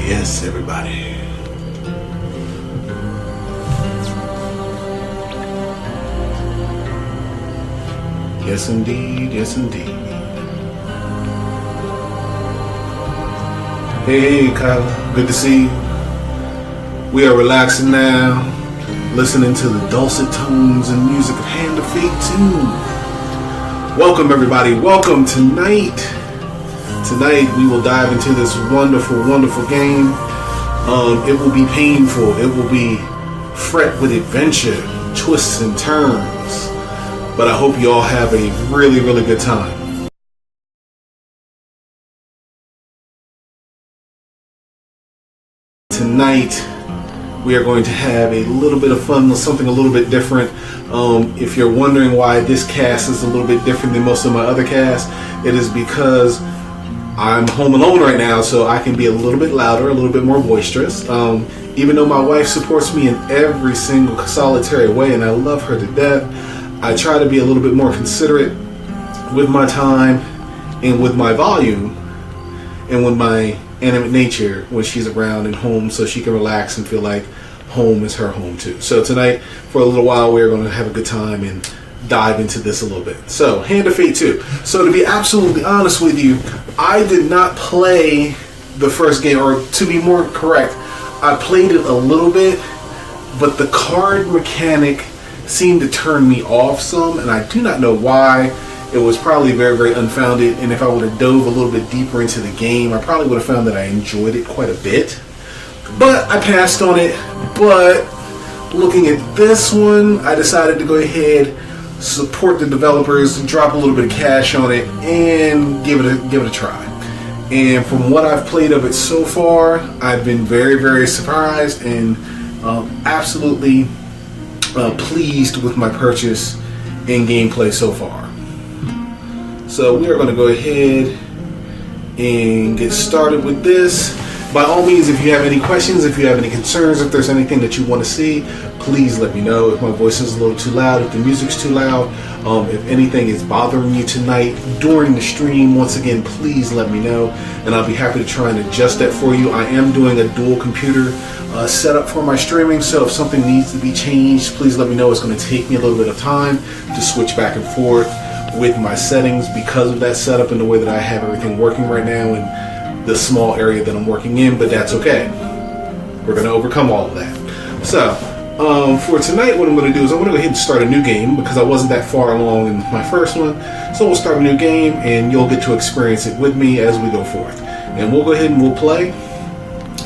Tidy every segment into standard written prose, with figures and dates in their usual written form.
Yes, everybody. Yes, indeed. Yes, indeed. Hey, Kyla. Good to see you. We are relaxing now, listening to the dulcet tones and music of Hand of Fate 2. Welcome, everybody. Welcome tonight. Tonight, we will dive into this wonderful, wonderful game. It will be painful. It will be fraught with adventure, twists and turns. But I hope you all have a really, really good time. Tonight, we are going to have a little bit of fun, something a little bit different. If you're wondering why this cast is a little bit different than most of my other casts, it is because I'm home alone right now, so I can be a little bit louder, a little bit more boisterous. Even though my wife supports me in every single solitary way, and I love her to death, I try to be a little bit more considerate with my time and with my volume and with my animate nature when she's around and home, so she can relax and feel like home is her home too. So tonight, for a little while, we're going to have a good time and dive into this a little bit. So, Hand of Fate 2. So to be absolutely honest with you, I did not play the first game, or to be more correct, I played it a little bit, but the card mechanic seemed to turn me off some, and I do not know why. It was probably very, very unfounded, and if I would have dove a little bit deeper into the game, I probably would have found that I enjoyed it quite a bit. But I passed on it. But looking at this one, I decided to go ahead, support the developers, drop a little bit of cash on it, and give it a try. And from what I've played of it so far, I've been very, very surprised and absolutely pleased with my purchase and gameplay so far. So we are going to go ahead and get started with this. By all means, if you have any questions, if you have any concerns, if there's anything that you want to see, please let me know. If my voice is a little too loud, if the music's too loud, if anything is bothering you tonight during the stream, once again, please let me know, and I'll be happy to try and adjust that for you. I am doing a dual computer setup for my streaming, so if something needs to be changed, please let me know. It's going to take me a little bit of time to switch back and forth with my settings because of that setup and the way that I have everything working right now and the small area that I'm working in, but that's okay. We're going to overcome all of that. So, for tonight, what I'm going to do is I'm going to go ahead and start a new game because I wasn't that far along in my first one. So we'll start a new game and you'll get to experience it with me as we go forth. And we'll go ahead and we'll play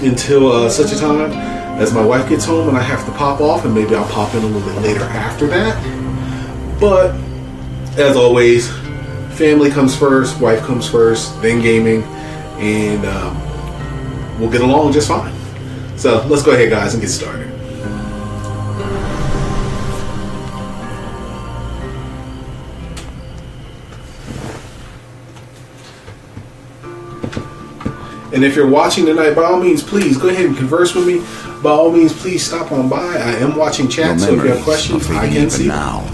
until such a time as my wife gets home and I have to pop off, and maybe I'll pop in a little bit later after that. But as always, family comes first, wife comes first, then gaming, and we'll get along just fine. So let's go ahead, guys, and get started. And if you're watching tonight, by all means, please go ahead and converse with me. By all means, please stop on by. I am watching chat, so if you have questions, I can see now.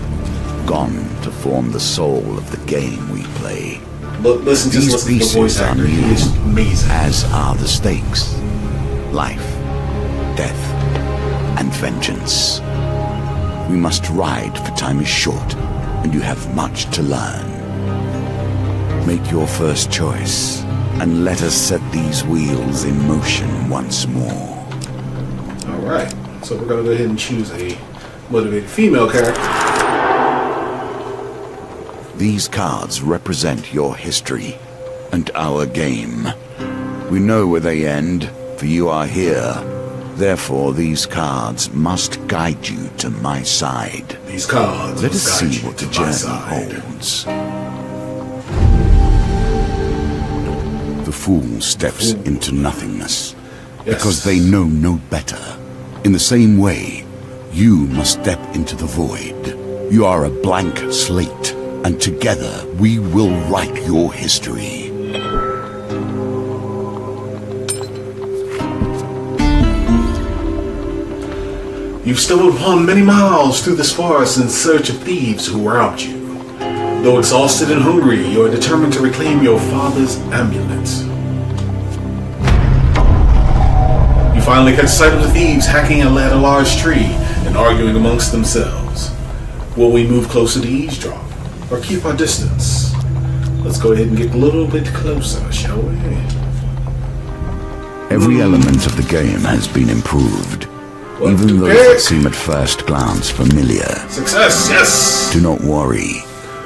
Gone to form the soul of the game we play. Listen to the voice actor. He is amazing. As are the stakes. Life, death, and vengeance. We must ride, for time is short, and you have much to learn. Make your first choice, and let us set these wheels in motion once more. Alright, so we're going to go ahead and choose a motivated female character. These cards represent your history and our game. We know where they end, for you are here. Therefore, these cards must guide you to my side. These cards Let us see what the journey holds. The fool steps into nothingness because they know no better. In the same way, you must step into the void. You are a blank slate, and together we will write your history. You've stumbled upon many miles through this forest in search of thieves who robbed you. Though exhausted and hungry, you are determined to reclaim your father's amulet. finally catch sight of the thieves hacking at a large tree and arguing amongst themselves. Will we move closer to eavesdrop or keep our distance? Let's go ahead and get a little bit closer, shall we? Every element of the game has been improved, even those that seem at first glance familiar. Success, yes! Do not worry.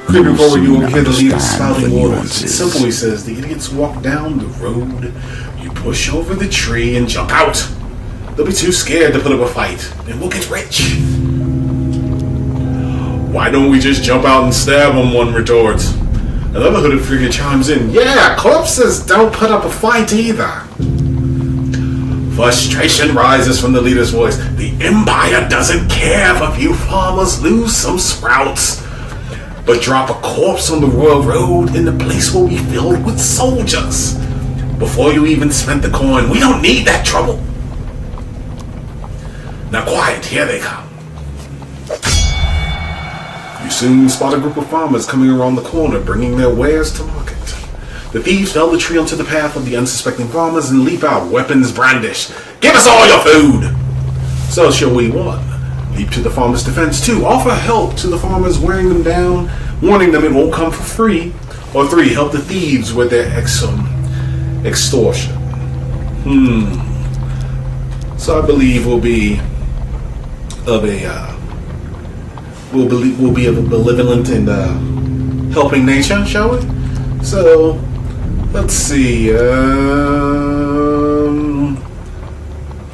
Creeping forward, you will hear the leader understand spouting the orders. nuances. Simple, he says. The idiots walk down the road. You push over the tree and jump out. They'll be too scared to put up a fight, and we'll get rich. Why don't we just jump out and stab them? One retorts. Another hooded figure chimes in. Yeah, corpses don't put up a fight either. Frustration rises from the leader's voice. The Empire doesn't care if a few farmers lose some sprouts. But drop a corpse on the royal road and the place will be filled with soldiers. Before you even spent the coin, we don't need that trouble. Now quiet, here they come. You soon spot a group of farmers coming around the corner, bringing their wares to market. The thieves fell the tree onto the path of the unsuspecting farmers and leap out, weapons brandished. Give us all your food! So shall we, 1. Leap to the farmers' defense. 2. Offer help to the farmers, wearing them down, warning them it won't come for free. Or 3. Help the thieves with their extortion. So I believe we'll be of a we'll be of a benevolent and helping nature, shall we? So let's see.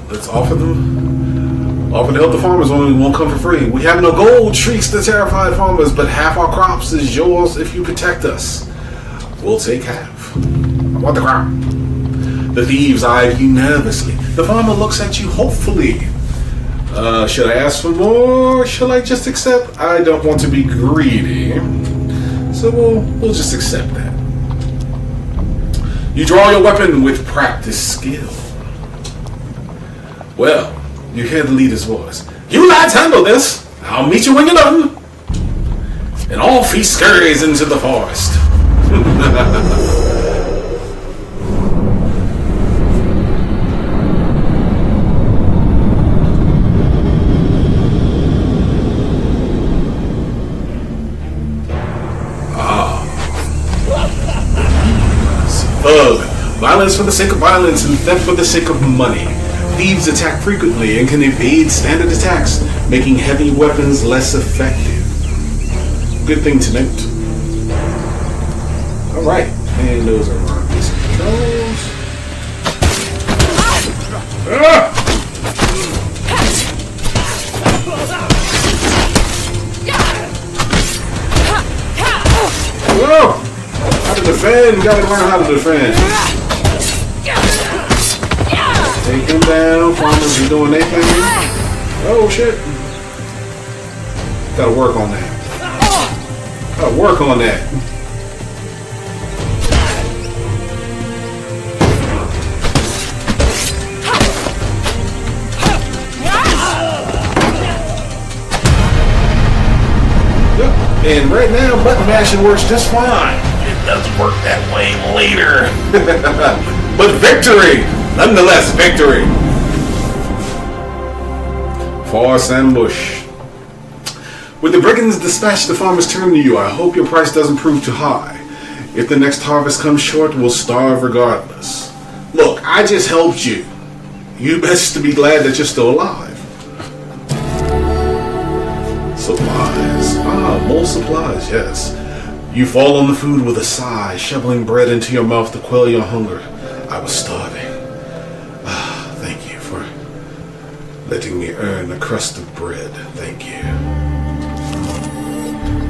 Let's offer to help the farmers when we won't come for free. We have no gold, shrieks the terrified farmers, but half our crops is yours if you protect us. We'll take half. I want the crop. The thieves eye you nervously. The farmer looks at you hopefully. Should I ask for more, or shall I just accept? I don't want to be greedy, so we'll just accept that. You draw your weapon with practiced skill. Well, you hear the leader's voice. You lads handle this. I'll meet you when you're done. And off he scurries into the forest. Violence for the sake of violence and theft for the sake of money. Thieves attack frequently and can evade standard attacks, making heavy weapons less effective. Good thing to note. Alright, and those are our basic controls. Whoa! How to defend, gotta learn how to defend. Take him down, farmers are doing their thing. Oh shit. Gotta work on that. Gotta work on that. Yep. And right now, button mashing works just fine. It doesn't work that way later. But victory! Nonetheless, victory! Force ambush. With the brigands dispatched, the farmers turn to you. I hope your price doesn't prove too high. If the next harvest comes short, we'll starve regardless. Look, I just helped you. You best to be glad that you're still alive. Supplies. More supplies, yes. You fall on the food with a sigh, shoveling bread into your mouth to quell your hunger. I was starving. Thank you for letting me earn a crust of bread. Thank you.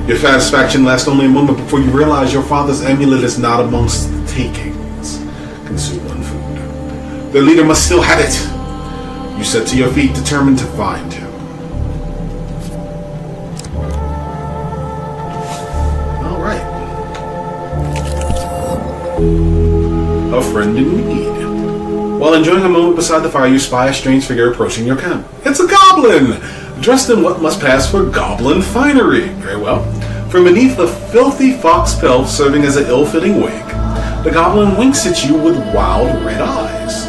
Your satisfaction lasts only a moment before you realize your father's amulet is not amongst the takings. Consume one food. Their leader must still have it. You set to your feet, determined to find him. All right. A friend in need. While enjoying a moment beside the fire, you spy a strange figure approaching your camp. It's a goblin! Dressed in what must pass for goblin finery. Very well. From beneath the filthy fox pelt serving as an ill-fitting wig, the goblin winks at you with wild red eyes.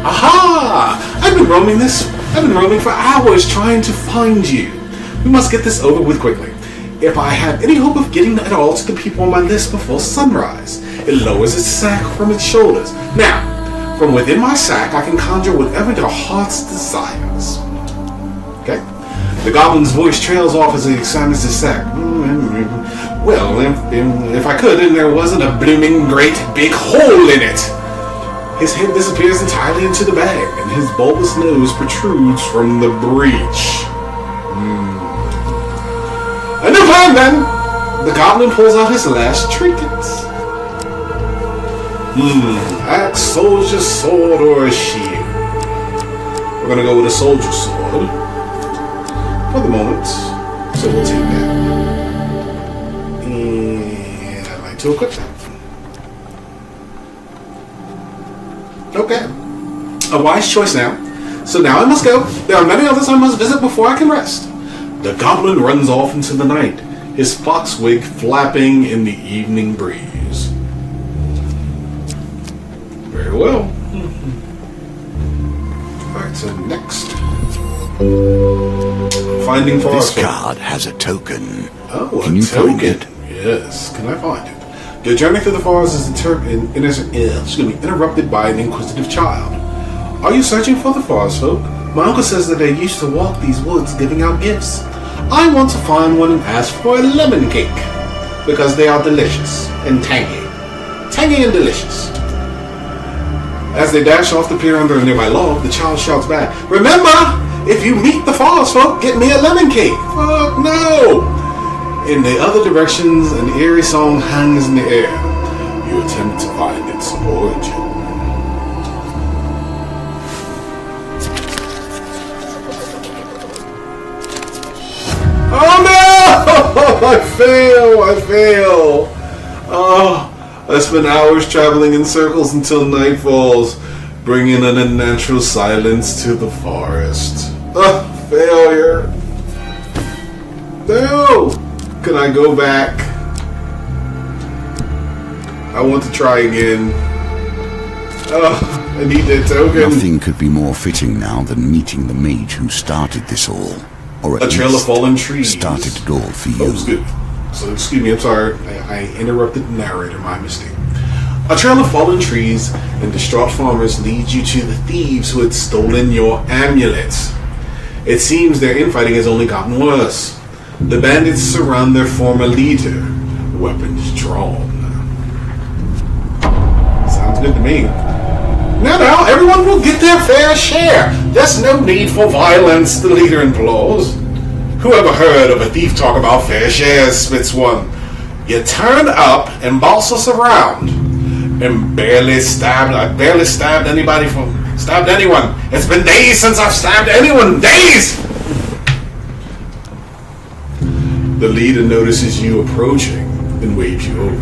Aha! I've been roaming for hours trying to find you. We must get this over with quickly. If I have any hope of getting at all to the people on my list before sunrise, it lowers its sack from its shoulders. Now, from within my sack, I can conjure whatever your heart's desires. Okay? The goblin's voice trails off as he examines his sack. Well, if I could, and there wasn't a blooming great big hole in it. His head disappears entirely into the bag, and his bulbous nose protrudes from the breech. A new plan, then! The goblin pulls out his last trinkets. Axe, soldier sword, or a shield? We're gonna go with a soldier sword for the moment, so we'll take that. And I'd like to equip that. Okay. A wise choice now. So now I must go. There are many others I must visit before I can rest. The goblin runs off into the night, his fox wig flapping in the evening breeze. Very well. Alright, so next. Finding forest. This card has a token. Oh, can you find it? Yes. Can I find it? Your journey through the forest is interrupted by an inquisitive child. Are you searching for the forest folk? My uncle says that they used to walk these woods giving out gifts. I want to find one and ask for a lemon cake, because they are delicious and tangy. Tangy and delicious. As they dash off to peer under a nearby log, the child shouts back, "Remember, if you meet the forest folk, get me a lemon cake." Fuck no! In the other directions, an eerie song hangs in the air. You attempt to find its origin. Oh no! I fail! Oh, I spent hours traveling in circles until night falls, bringing an unnatural silence to the forest. Failure. No! Can I go back? I want to try again. I need that token. Nothing could be more fitting now than meeting the mage who started this all. Or at a trail of fallen trees. Started it all for you. So excuse me, I'm sorry. I interrupted the narrator, my mistake. A trail of fallen trees and distraught farmers leads you to the thieves who had stolen your amulets. It seems their infighting has only gotten worse. The bandits surround their former leader, weapons drawn. Sounds good to me. Now, everyone will get their fair share. There's no need for violence, the leader implores. Who ever heard of a thief talk about fair shares, spits one. You turn up and boss us around. And barely stabbed anyone. It's been days since I've stabbed anyone. Days! The leader notices you approaching and waves you over.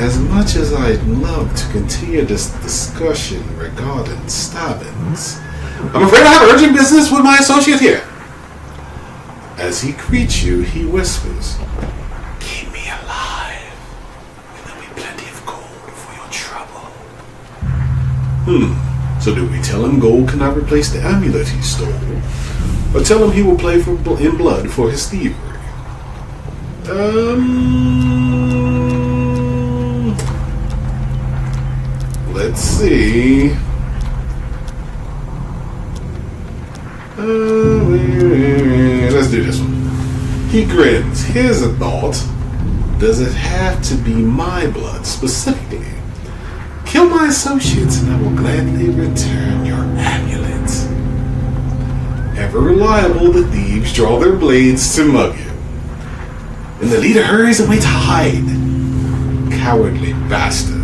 As much as I'd love to continue this discussion regarding stabbings, I'm afraid I have urgent business with my associate here. As he greets you, he whispers, "Keep me alive, and there'll be plenty of gold for your trouble." So do we tell him gold cannot replace the amulet he stole? Or tell him he will pay in blood for his thievery? Let's see. Let's do this one. He grins. Here's a thought. Does it have to be my blood specifically? Kill my associates and I will gladly return your amulet. Ever reliable, the thieves draw their blades to mug you. And the leader hurries away to hide. Cowardly bastard.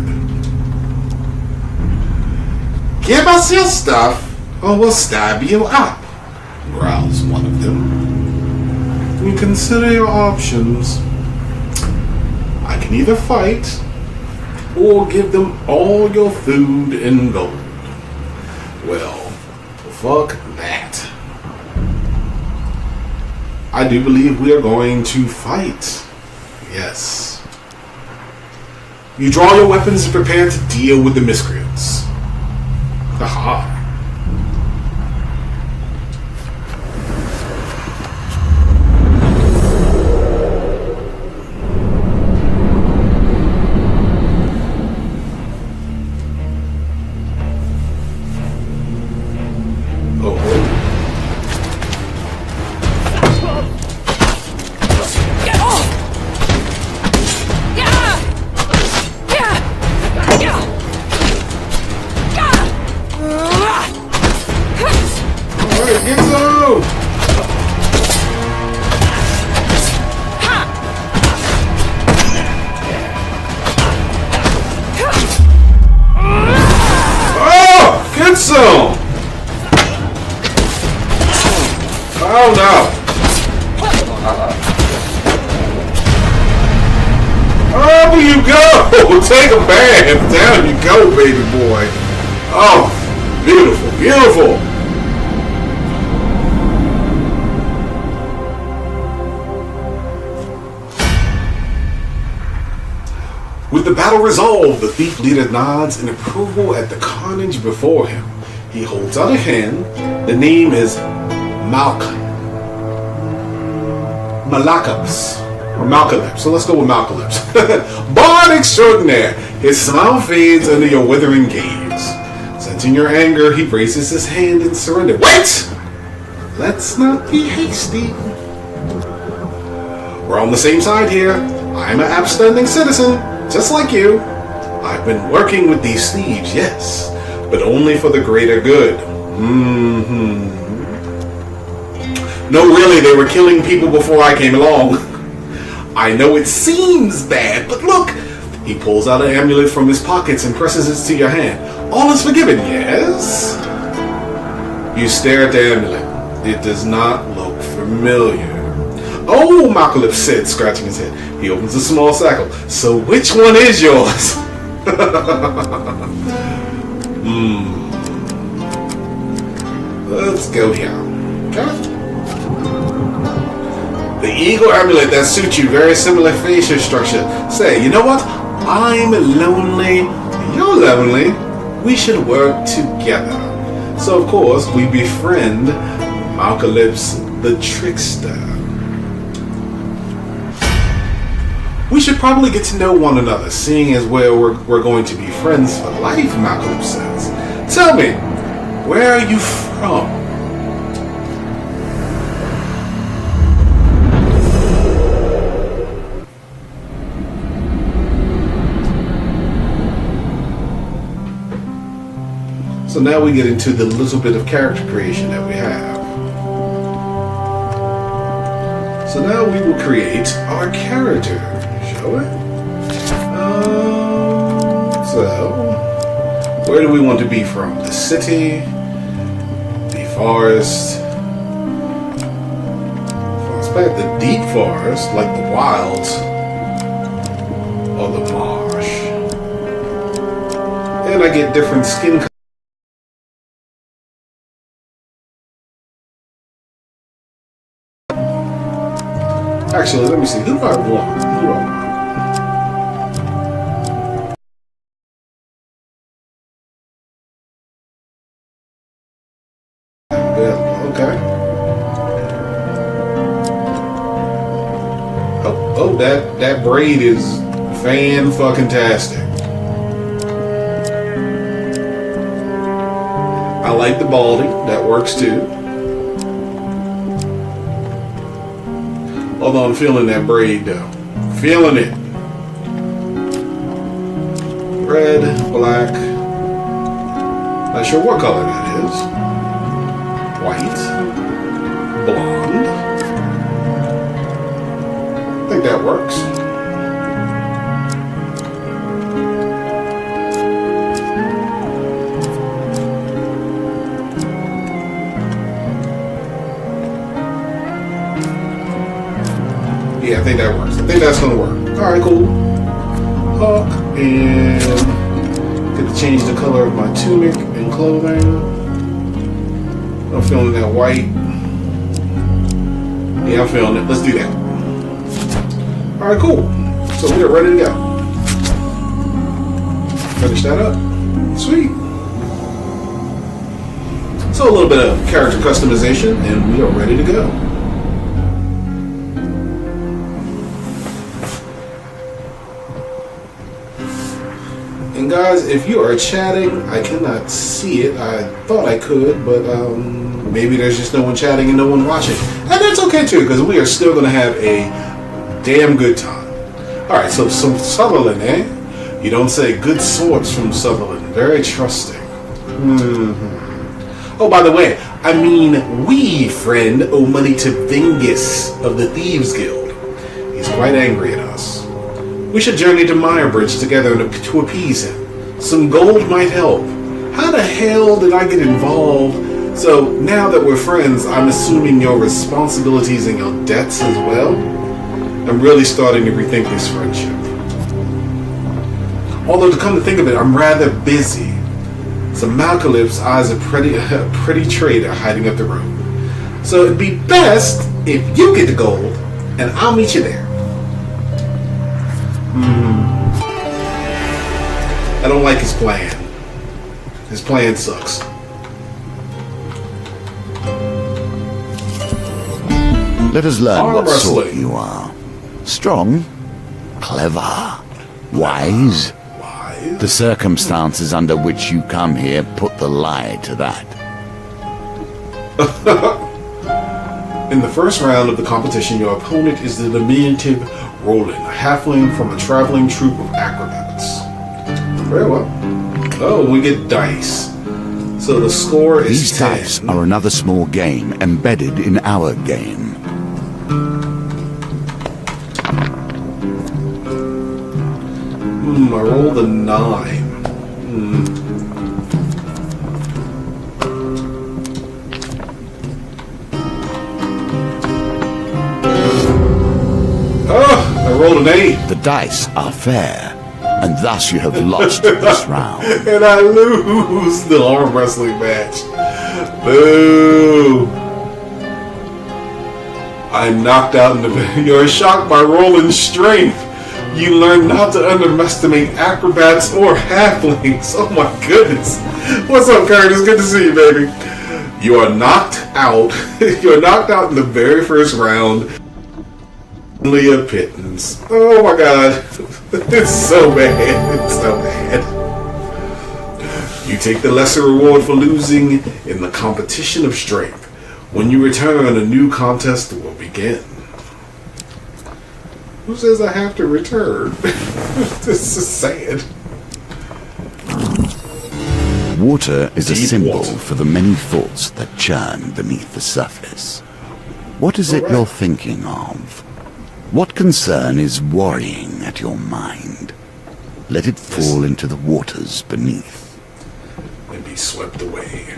Give us your stuff, or we'll stab you up, growls one of them. And consider your options. I can either fight, or give them all your food and gold. Well, fuck that. I do believe we are going to fight. Yes. You draw your weapons and prepare to deal with the miscreants. Aha. Oh no! Up you go! Take a bath! Down you go, baby boy! Oh, beautiful, beautiful! With the battle resolved, the thief leader nods in approval at the carnage before him. He holds out a hand. The name is Malakaps. Or Malkalips. So let's go with Malkalips. Bard extraordinaire. His smile fades under your withering gaze. Sensing your anger, he raises his hand in surrender. Wait! Let's not be hasty. We're on the same side here. I'm an upstanding citizen, just like you. I've been working with these thieves, yes, but only for the greater good. No, really, they were killing people before I came along. I know it seems bad, but look! He pulls out an amulet from his pockets and presses it to your hand. All is forgiven, yes? You stare at the amulet. It does not look familiar. Oh, Malcolm said, scratching his head. He opens a small satchel. So which one is yours? Let's go here. Okay. The eagle amulet that suits you, very similar facial structure. Say, you know what? I'm lonely. You're lonely. We should work together. So, of course, we befriend Malkalips the Trickster. We should probably get to know one another, seeing as we're going to be friends for life, Malkalips says. Tell me, where are you from? So now we get into the little bit of character creation that we have. So now we will create our character, shall we? So, where do we want to be from? The city, the forest, the deep forest, like the wilds, or the marsh. And I get different skin colors. Actually, let me see. Who do I want? Yeah, okay. Oh, that braid is fan-fucking-tastic. I like the balding. That works too. Although I'm feeling that braid though. Feeling it. Red, black. Not sure what color that is. White. Blonde. I think that works. Yeah, I think that works. I think that's gonna work. Alright, cool. Hawk, and get to change the color of my tunic and clothing. I'm feeling that white. Yeah, I'm feeling it. Let's do that. Alright, cool. So we are ready to go. Finish that up. Sweet. So a little bit of character customization, and we are ready to go. And guys, if you are chatting, I cannot see it. I thought I could, but maybe there's just no one chatting and no one watching. And that's okay too, because we are still going to have a damn good time. Alright, so some Sutherland, eh? You don't say good sorts from Sutherland. Very trusting. Oh, by the way, I mean we, friend, owe money to Vingus of the Thieves Guild. He's quite angry at us. We should journey to Meyerbridge together to appease him. Some gold might help. How the hell did I get involved? So, now that we're friends, I'm assuming your responsibilities and your debts as well? I'm really starting to rethink this friendship. Although, to come to think of it, I'm rather busy. So Malcolm's eyes a pretty trader hiding up the road. So it'd be best if you get the gold, and I'll meet you there. I don't like his plan. His plan sucks. Let us learn Arm what sort wrestling. you are. Strong, clever, wise. The circumstances under which you come here put the lie to that. In the first round of the competition, your opponent is the diminutive Roland, a halfling from a traveling troupe of acrobats. Very well. Oh, we get dice. So the score is These 10. dice are another small game embedded in our game. I rolled a 9. I rolled an 8. The dice are fair, and thus you have lost this round. And I lose the arm wrestling match. Boo! I'm knocked out in the... You're shocked by Roland's strength. You learn not to underestimate acrobats or halflings. Oh my goodness. What's up, Kurt? It's good to see you, baby. You are knocked out. You're knocked out in the very first round. Leah Pittons. Oh my god. It's so bad. It's so bad. You take the lesser reward for losing in the competition of strength. When you return, a new contest will begin. Who says I have to return? This is sad. Water is a Deep symbol water. for the many thoughts that churn beneath the surface. What is it Alright. you're thinking of? What concern is worrying at your mind? Let it fall into the waters beneath. And be swept away.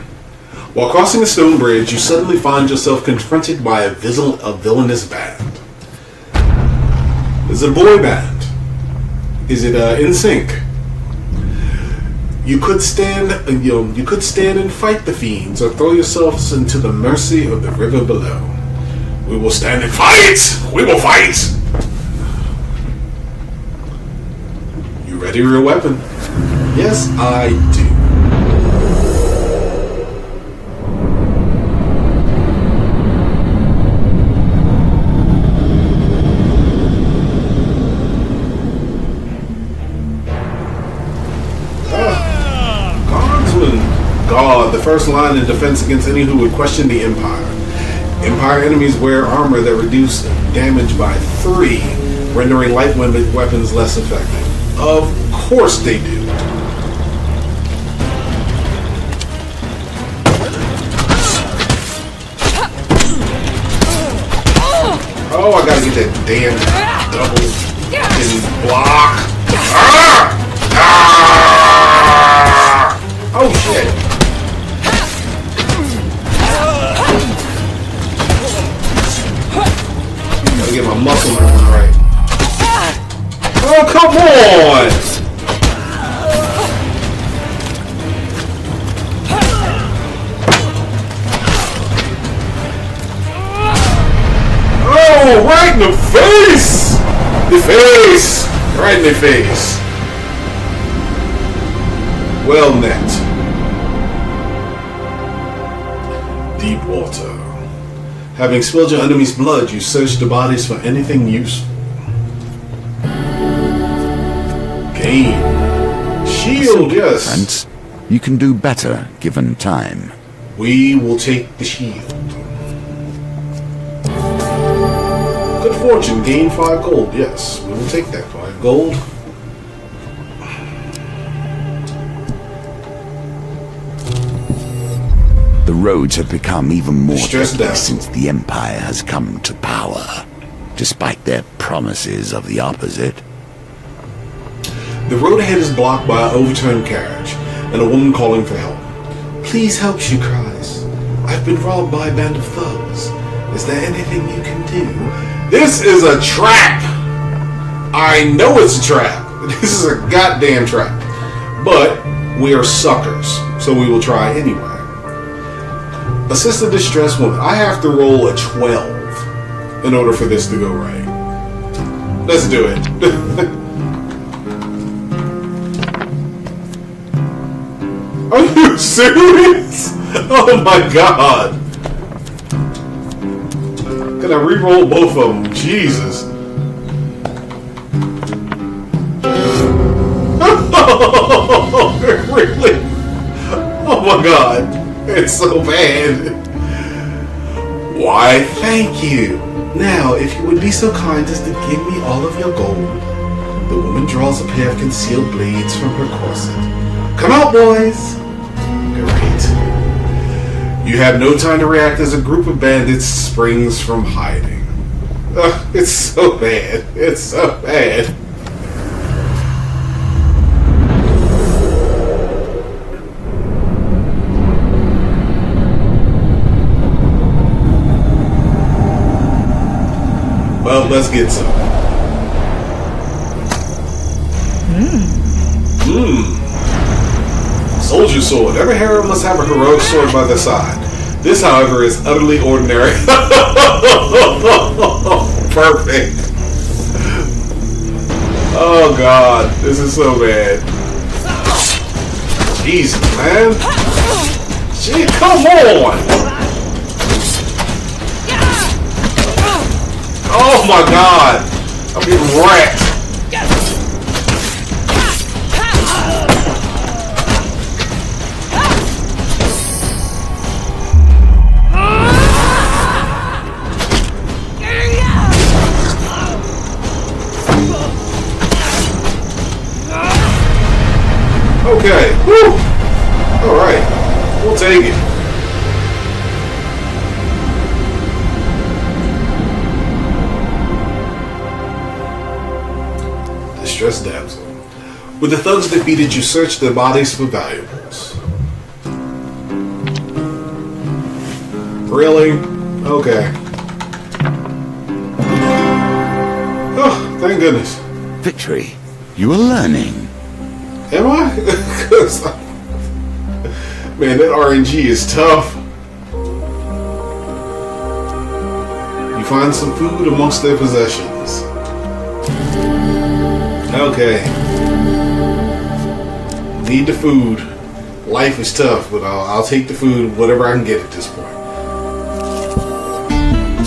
While crossing a stone bridge, you suddenly find yourself confronted by a villainous band. Is it a boy band? Is it in sync? You could stand and fight the fiends, or throw yourselves into the mercy of the river below. We will stand and fight! We will fight! You ready for your weapon? Yes, I do. God, the first line in defense against any who would question the Empire. Empire enemies wear armor that reduce damage by 3, rendering light weapons less effective. Of course they do. Oh, I gotta get that damn double fucking block. Ah! Ah! Oh shit. Gotta get my muscle memory right. Oh, come on! Oh, right in the face! The face! Right in the face. Well met. Deep water. Having spilled your enemy's blood, you search the bodies for anything useful. Gain. Shield, yes. Friends, you can do better given time. We will take the shield. Good fortune, gain 5 gold. Yes, we will take that 5 gold. The roads have become even more Stressed deadly out. since the Empire has come to power, despite their promises of the opposite. The road ahead is blocked by an overturned carriage and a woman calling for help. Please help, she cries. I've been robbed by a band of thugs. Is there anything you can do? This is a trap! I know it's a trap. This is a goddamn trap. But we are suckers, so we will try anyway. Assist a distressed woman. I have to roll a 12 in order for this to go right. Let's do it. Are you serious? Oh my god. Can I re-roll both of them? Jesus. Really? Oh my god. It's so bad. Why, thank you. Now, if you would be so kind as to give me all of your gold. The woman draws a pair of concealed blades from her corset. Come out, boys. Great. You have no time to react as a group of bandits springs from hiding. It's so bad. It's so bad. Well, let's get some. Soldier sword. Every hero must have a heroic sword by their side. This, however, is utterly ordinary. Perfect. Oh god, this is so bad. Jesus, man. Gee, come on. Oh my god! I'm getting wrecked! Okay, woo! Alright, we'll take it. Distressed damsel. With the thugs defeated, you search their bodies for valuables. Really? Okay. Oh, thank goodness. Victory. You are learning. Am I? 'Cause, man, that RNG is tough. You find some food amongst their possessions. Okay. Need the food. Life is tough, but I'll take the food, whatever I can get at this point.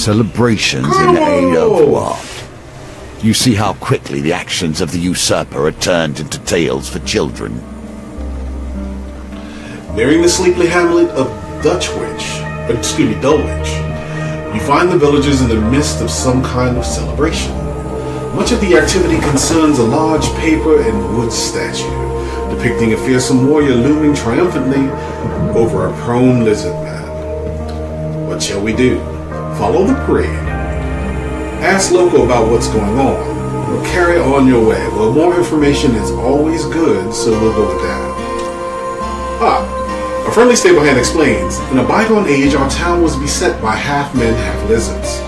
Celebrations in aid of what? You see how quickly the actions of the usurper are turned into tales for children. Nearing the sleepy hamlet of Dulwich, you find the villagers in the midst of some kind of celebration. Much of the activity concerns a large paper and wood statue, depicting a fearsome warrior looming triumphantly over a prone lizard man. What shall we do? Follow the parade? Ask local about what's going on, or carry on your way. Well, more information is always good, so we'll go with that. A friendly stable hand explains, in a bygone age, our town was beset by half men, half lizards.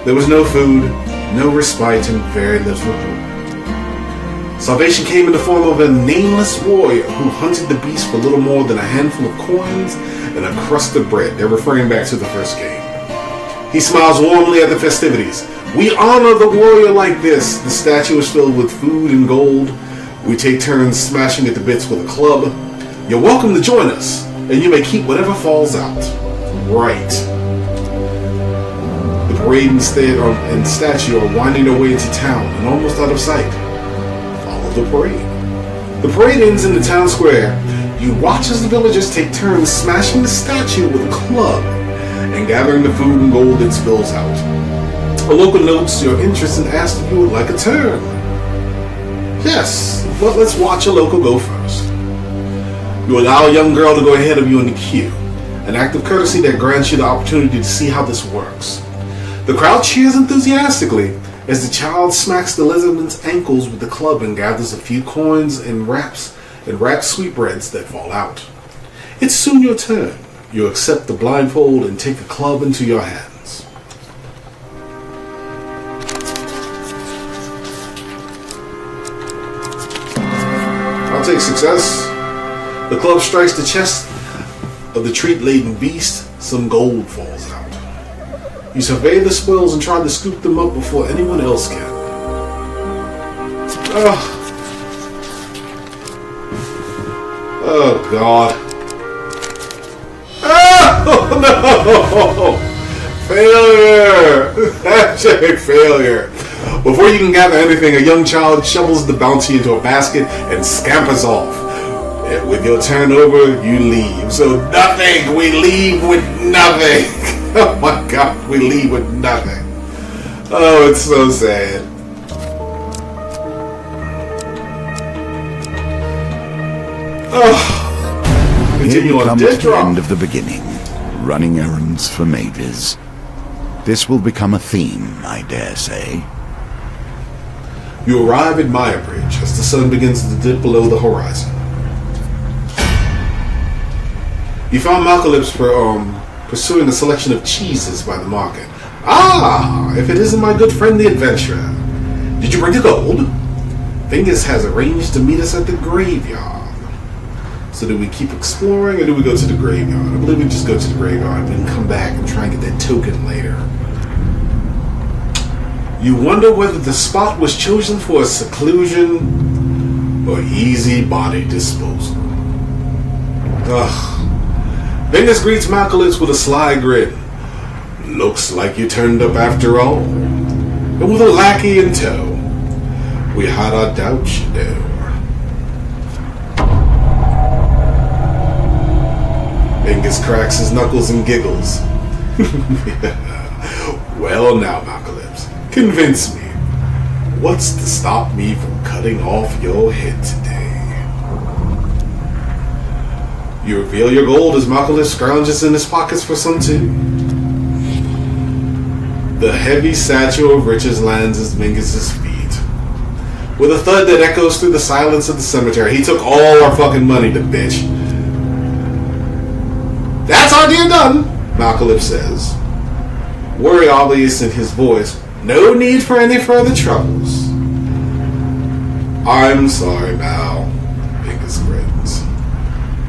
There was no food, no respite, and very little hope. Salvation came in the form of a nameless warrior who hunted the beast for little more than a handful of coins and a crust of bread. They're referring back to the first game. He smiles warmly at the festivities. We honor the warrior like this. The statue is filled with food and gold. We take turns smashing it to bits with a club. You're welcome to join us, and you may keep whatever falls out. Right. The parade and statue are winding their way into town and almost out of sight. Follow the parade. The parade ends in the town square. You watch as the villagers take turns smashing the statue with a club and gathering the food and gold that spills out. A local notes your interest and asks if you would like a turn. Yes, but let's watch a local go first. You allow a young girl to go ahead of you in the queue, an act of courtesy that grants you the opportunity to see how this works. The crowd cheers enthusiastically as the child smacks the lizardman's ankles with the club and gathers a few coins and wraps sweetbreads that fall out. It's soon your turn. You accept the blindfold and take the club into your hands. I'll take success. The club strikes the chest of the treat-laden beast. Some gold falls out. You survey the spoils and try to scoop them up before anyone else can. Oh God. Oh no! Failure! Hashtag failure. Before you can gather anything, a young child shovels the bounty into a basket and scampers off. And with your turn over, you leave. So nothing! We leave with nothing! Oh my God, we leave with nothing. Oh, it's so sad. Oh. Here comes the end of the beginning. Running errands for mages. This will become a theme, I dare say. You arrive at Maya Bridge as the sun begins to dip below the horizon. You found Malcolip's pursuing a selection of cheeses by the market. Ah, if it isn't my good friend the adventurer. Did you bring the gold? Vengus has arranged to meet us at the graveyard. So do we keep exploring or do we go to the graveyard? I believe we just go to the graveyard and then come back and try and get that token later. You wonder whether the spot was chosen for a seclusion or easy body disposal. Ugh. Venus greets Malcolip's with a sly grin. Looks like you turned up after all. And with a lackey in tow. We had our doubts, you know. Venus cracks his knuckles and giggles. Well now, Malcolip's, convince me. What's to stop me from cutting off your head today? You reveal your gold as Malcolip scrounges in his pockets for some too. The heavy satchel of riches lands at Mingus's feet. With a thud that echoes through the silence of the cemetery. He took all our fucking money, the bitch. That's our deal done, Malcolip says. Worry obvious in his voice. No need for any further troubles. I'm sorry, Mal. Mingus grins.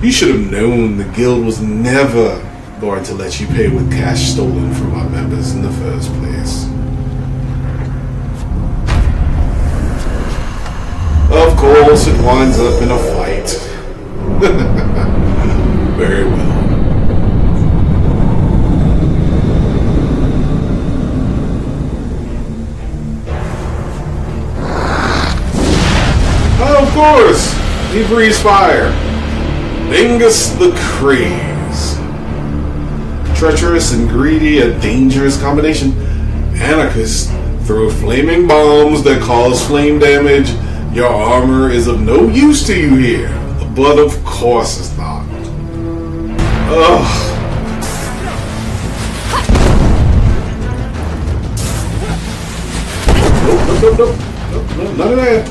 You should have known the guild was never going to let you pay with cash stolen from our members in the first place. Of course, it winds up in a fight. Very well. Oh, of course! He breathes fire. Mingus the Craze. Treacherous and greedy, a dangerous combination. Anarchists throw flaming bombs that cause flame damage. Your armor is of no use to you here. But of course it's not. Ugh. Nope. None of that.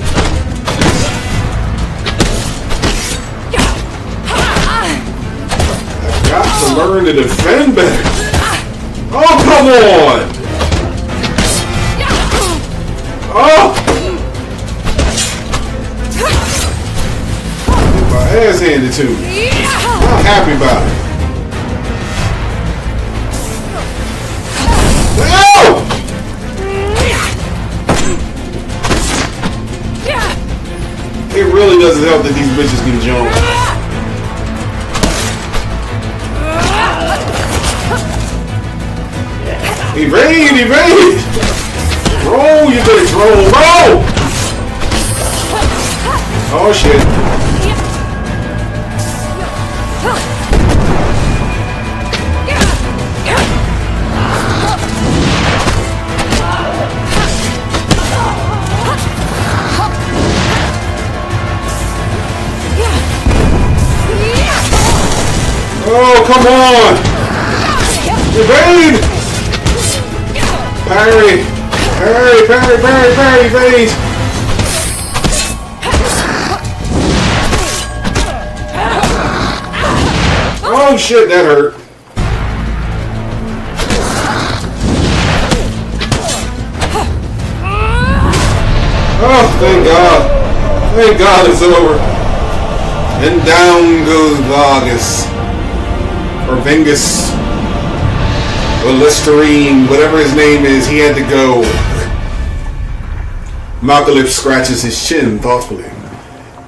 Got to learn to defend better. Oh, come on! Oh! Get my ass handed to me. I'm happy about it. Oh! It really doesn't help that these bitches can jump. Evade! Evade! Roll, you bitch! Roll! Roll! Oh shit. Oh, come on! Evade! Parry! Parry, parry, parry, parry, evade! Oh shit, that hurt. Oh, thank God. Thank God it's over. And down goes Vargas. Or Vengus, or Listerine, whatever his name is, he had to go. Malkalip scratches his chin thoughtfully.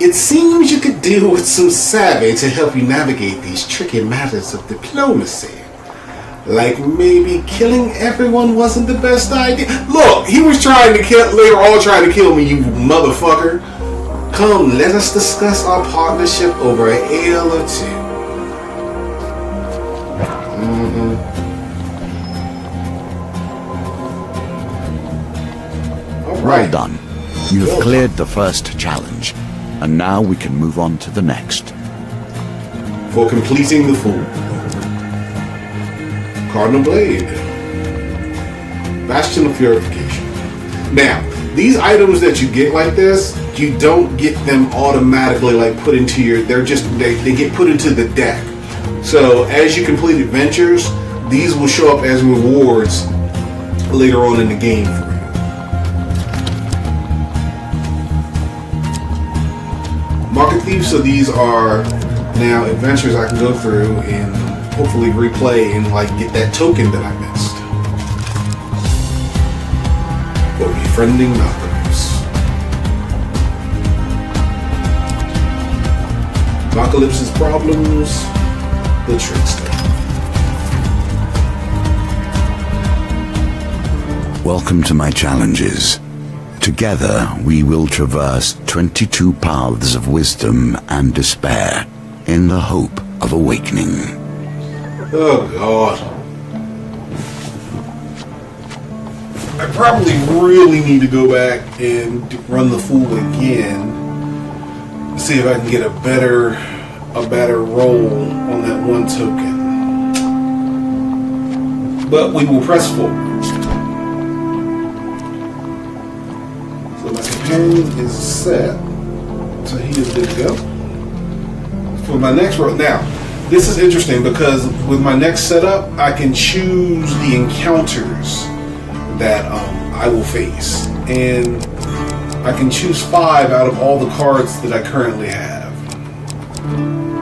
It seems you could deal with some savvy to help you navigate these tricky matters of diplomacy. Like maybe killing everyone wasn't the best idea. Look, he was trying to kill, they were all trying to kill me, you motherfucker. Come, let us discuss our partnership over an ale or two. Well done. You have cleared the first challenge, and now we can move on to the next. For completing the Fool. Cardinal Blade. Bastion of Purification. Now, these items that you get like this, you don't get them automatically like put into your, they get put into the deck. So as you complete adventures, these will show up as rewards later on in the game for you. Market Thieves, so these are now adventures I can go through and hopefully replay and like get that token that I missed. For befriending Malcolms. Apocalypse's problems, the trickster. Welcome to my challenges. Together, we will traverse 22 paths of wisdom and despair in the hope of awakening. Oh, God. I probably really need to go back and run the Fool again. See if I can get a better roll on that one token. But we will press forward. Is set, so he is good to go. For my next roll, now this is interesting because with my next setup, I can choose the encounters that I will face, and I can choose 5 out of all the cards that I currently have.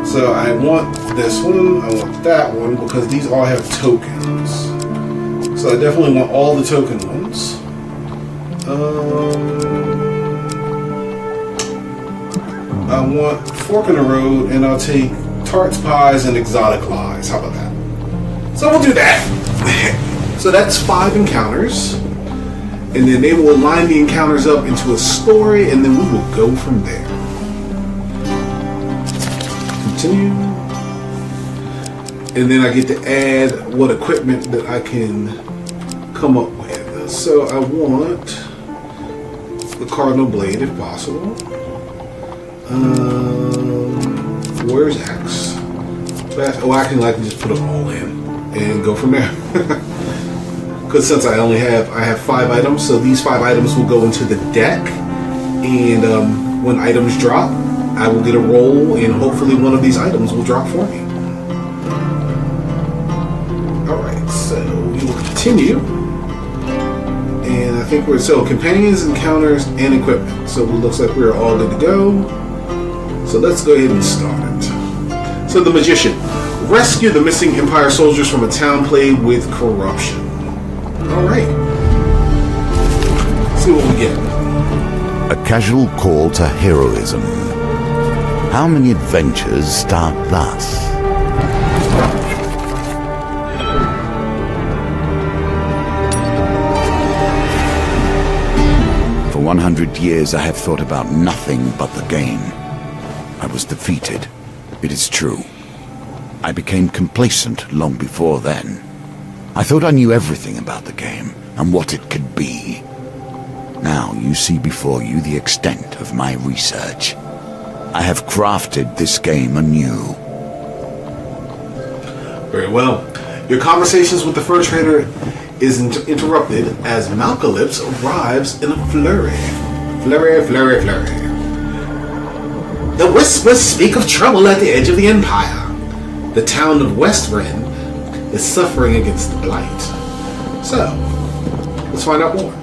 So I want this one, I want that one, because these all have tokens. So I definitely want all the token ones. I want Fork in the Road, and I'll take Tarts, Pies, and Exotic Lies. How about that? So we'll do that. So that's 5 encounters. And then they will line the encounters up into a story, and then we will go from there. Continue. And then I get to add what equipment that I can come up with. So I want the Cardinal Blade if possible. Where's X? Oh, I can just put them all in and go from there. Because since I have 5 items, so these 5 items will go into the deck, and when items drop, I will get a roll, and hopefully one of these items will drop for me. Alright, so we will continue. And I think we're, companions, encounters, and equipment. So it looks like we're all good to go. So let's go ahead and start it. So the Magician. Rescue the missing Empire soldiers from a town plagued with corruption. Alright. See what we get. A casual call to heroism. How many adventures start thus? 100 years I have thought about nothing but the game. I was defeated, it is true. I became complacent long before then. I thought I knew everything about the game and what it could be. Now you see before you the extent of my research. I have crafted this game anew. Very well. Your conversations with the fur trader is interrupted as Malcalypse arrives in a flurry. Flurry, flurry, flurry. The whispers speak of trouble at the edge of the Empire. The town of Westren is suffering against the Blight. So, let's find out more.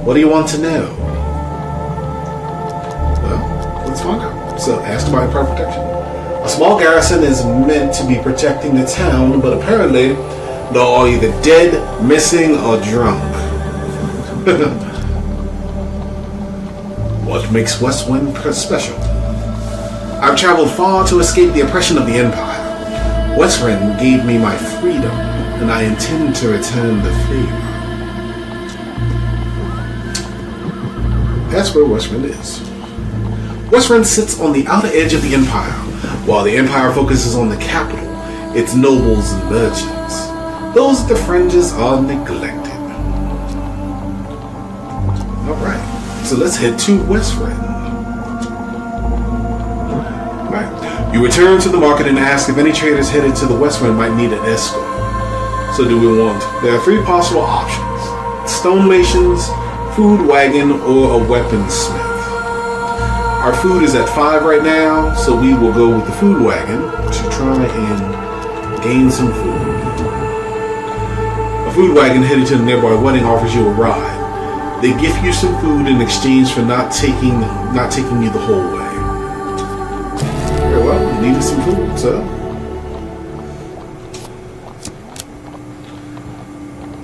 What do you want to know? Well, let's find out. So, ask about fire protection. A small garrison is meant to be protecting the town, but apparently they're all either dead, missing, or drunk. What makes Westwind special? I've traveled far to escape the oppression of the Empire. Westwind gave me my freedom, and I intend to return the favor. That's where Westwind is. Westwind sits on the outer edge of the Empire, while the Empire focuses on the capital, its nobles and merchants. Those at the fringes are neglected. Alright, so let's head to Westwind. Right. You return to the market and ask if any traders headed to the Westwind might need an escort. So do we want? There are three possible options. Stonemasons, food wagon, or a weaponsmith. Our food is at 5 right now, so we will go with the food wagon to try and gain some food. A food wagon headed to the nearby wedding offers you a ride. They give you some food in exchange for not taking you the whole way. Very well, you needed some food, so.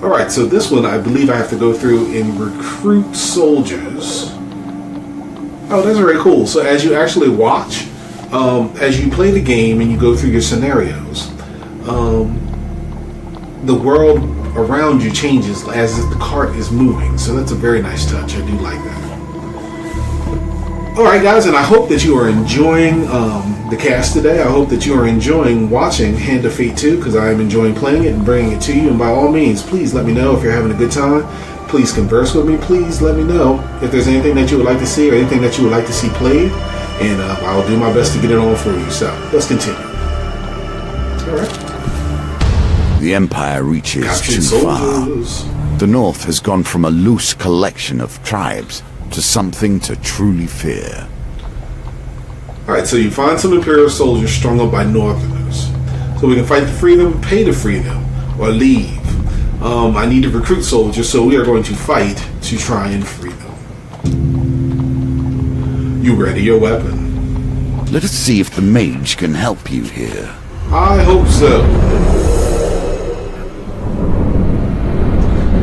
Alright, so this one I believe I have to go through and recruit soldiers. Oh, that's very cool. So as you actually watch, as you play the game and you go through your scenarios, the world around you changes as if the cart is moving. So that's a very nice touch. I do like that. Alright guys, and I hope that you are enjoying the cast today. I hope that you are enjoying watching Hand of Fate 2, because I am enjoying playing it and bringing it to you. And by all means, please let me know if you're having a good time. Please converse with me. Please let me know if there's anything that you would like to see or anything that you would like to see played. And I'll do my best to get it on for you. So, let's continue. Alright. The Empire reaches Captured too soldiers. far. The North has gone from a loose collection of tribes to something to truly fear. Alright, so you find some Imperial soldiers strung up by Northerners. So we can fight to free them, pay to free them, or leave. I need to recruit soldiers, so we are going to fight to try and free them. You ready your weapon? Let us see if the mage can help you here. I hope so.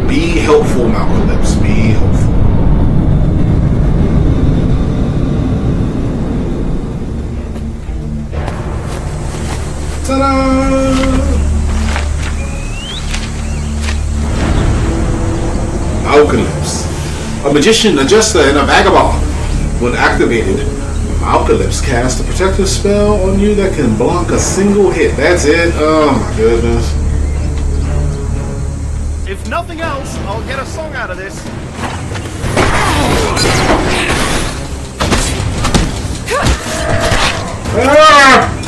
Be helpful, Malcalypse. Be helpful. Ta-da! Malcalypse. A magician, a jester, and a vagabond. When activated, Malcalypse casts a protective spell on you that can block a single hit. That's it? Oh my goodness. If nothing else, I'll get a song out of this. Ah!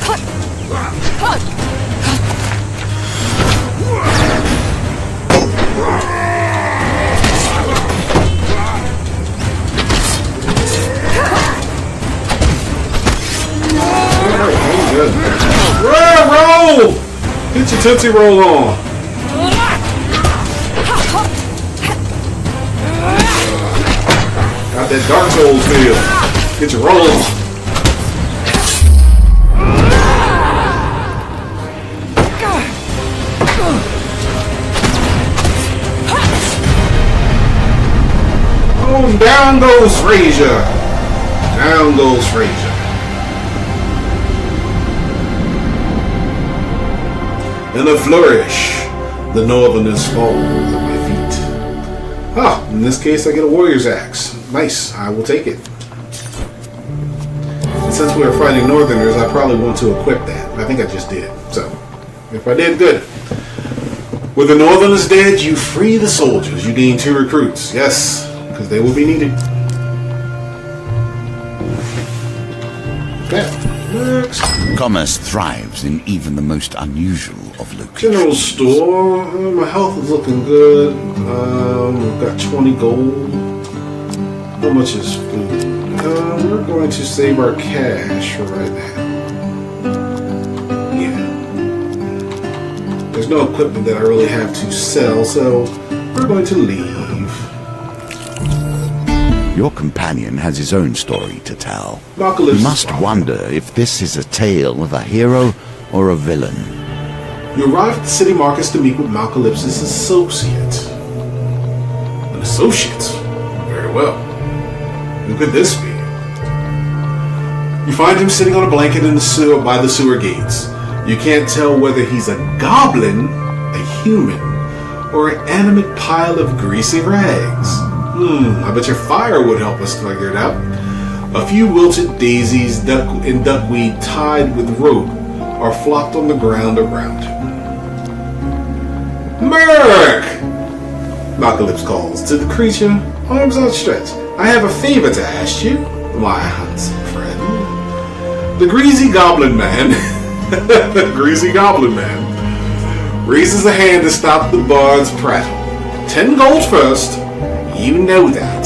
Good. Roll! Get your Tootsie Roll on. Got that Dark Souls feel. Get your roll on. Oh, down goes Frazier. Down goes Frazier. In a flourish, the Northerners fall at my feet. Ah, in this case I get a warrior's axe. Nice, I will take it. And since we are fighting northerners, I probably want to equip that. I think I just did. So, if I did, good. With the northerners dead, you free the soldiers. You gain 2 recruits. Yes, because they will be needed. Okay, next. Commerce thrives in even the most unusual of locations. General store. My health is looking good. We've got 20 gold. How much is food? We're going to save our cash for right now. Yeah. There's no equipment that I really have to sell, so we're going to leave. Your companion has his own story to tell. Apocalypse You must wonder if this is a tale of a hero or a villain. You arrive at the city markets to meet with Malcalypse's associate. An associate? Very well. Who could this be? You find him sitting on a blanket in the sewer by the sewer gates. You can't tell whether he's a goblin, a human, or an animate pile of greasy rags. I bet your fire would help us figure it out. A few wilted daisies and duckweed tied with rope are flopped on the ground around him. Merc! Malcalypse calls to the creature, arms outstretched. I have a favor to ask you, my handsome friend. The greasy goblin man, the greasy goblin man, raises a hand to stop the bard's prattle. 10 gold first. You know that.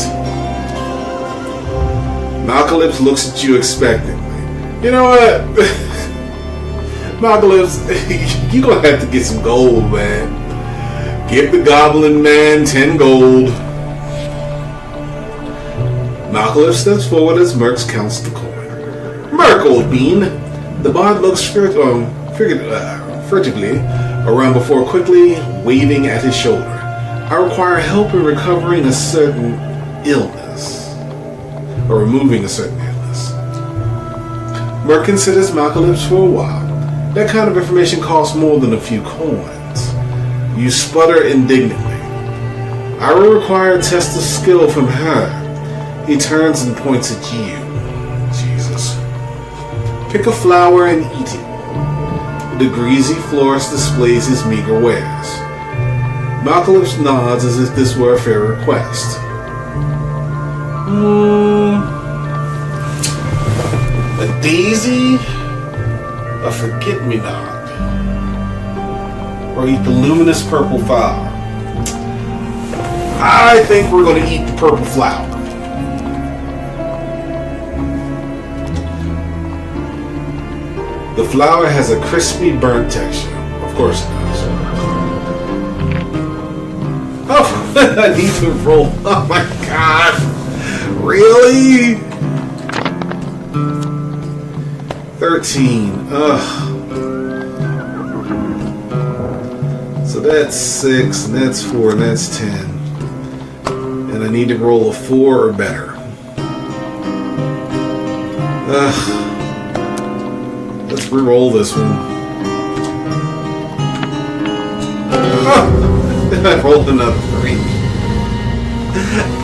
Malcalypse looks at you expectantly. You know what? Malcalypse, you're gonna have to get some gold, man. Give the goblin man 10 gold. Malcalypse steps forward as Merc counts the coin. Merc, old bean! The bard looks furtively around before quickly waving at his shoulder. I require help in recovering a certain illness. Or removing a certain illness. Merc considers Malcalypse for a while. That kind of information costs more than a few coins. You sputter indignantly. I will require a test of skill from her. He turns and points at you. Jesus. Pick a flower and eat it. The greasy florist displays his meager wares. Malcalypse nods as if this were a fair request. A daisy? A forget-me-not? Or eat the luminous purple flower? I think we're going to eat the purple flower. The flower has a crispy, burnt texture. Of course it does. Oh, I need to roll. Oh my god. Really? 13. Ugh. So that's 6, and that's 4, and that's 10. And I need to roll a 4 or better. Ugh. Let's re-roll this one. Oh. I rolled another 3.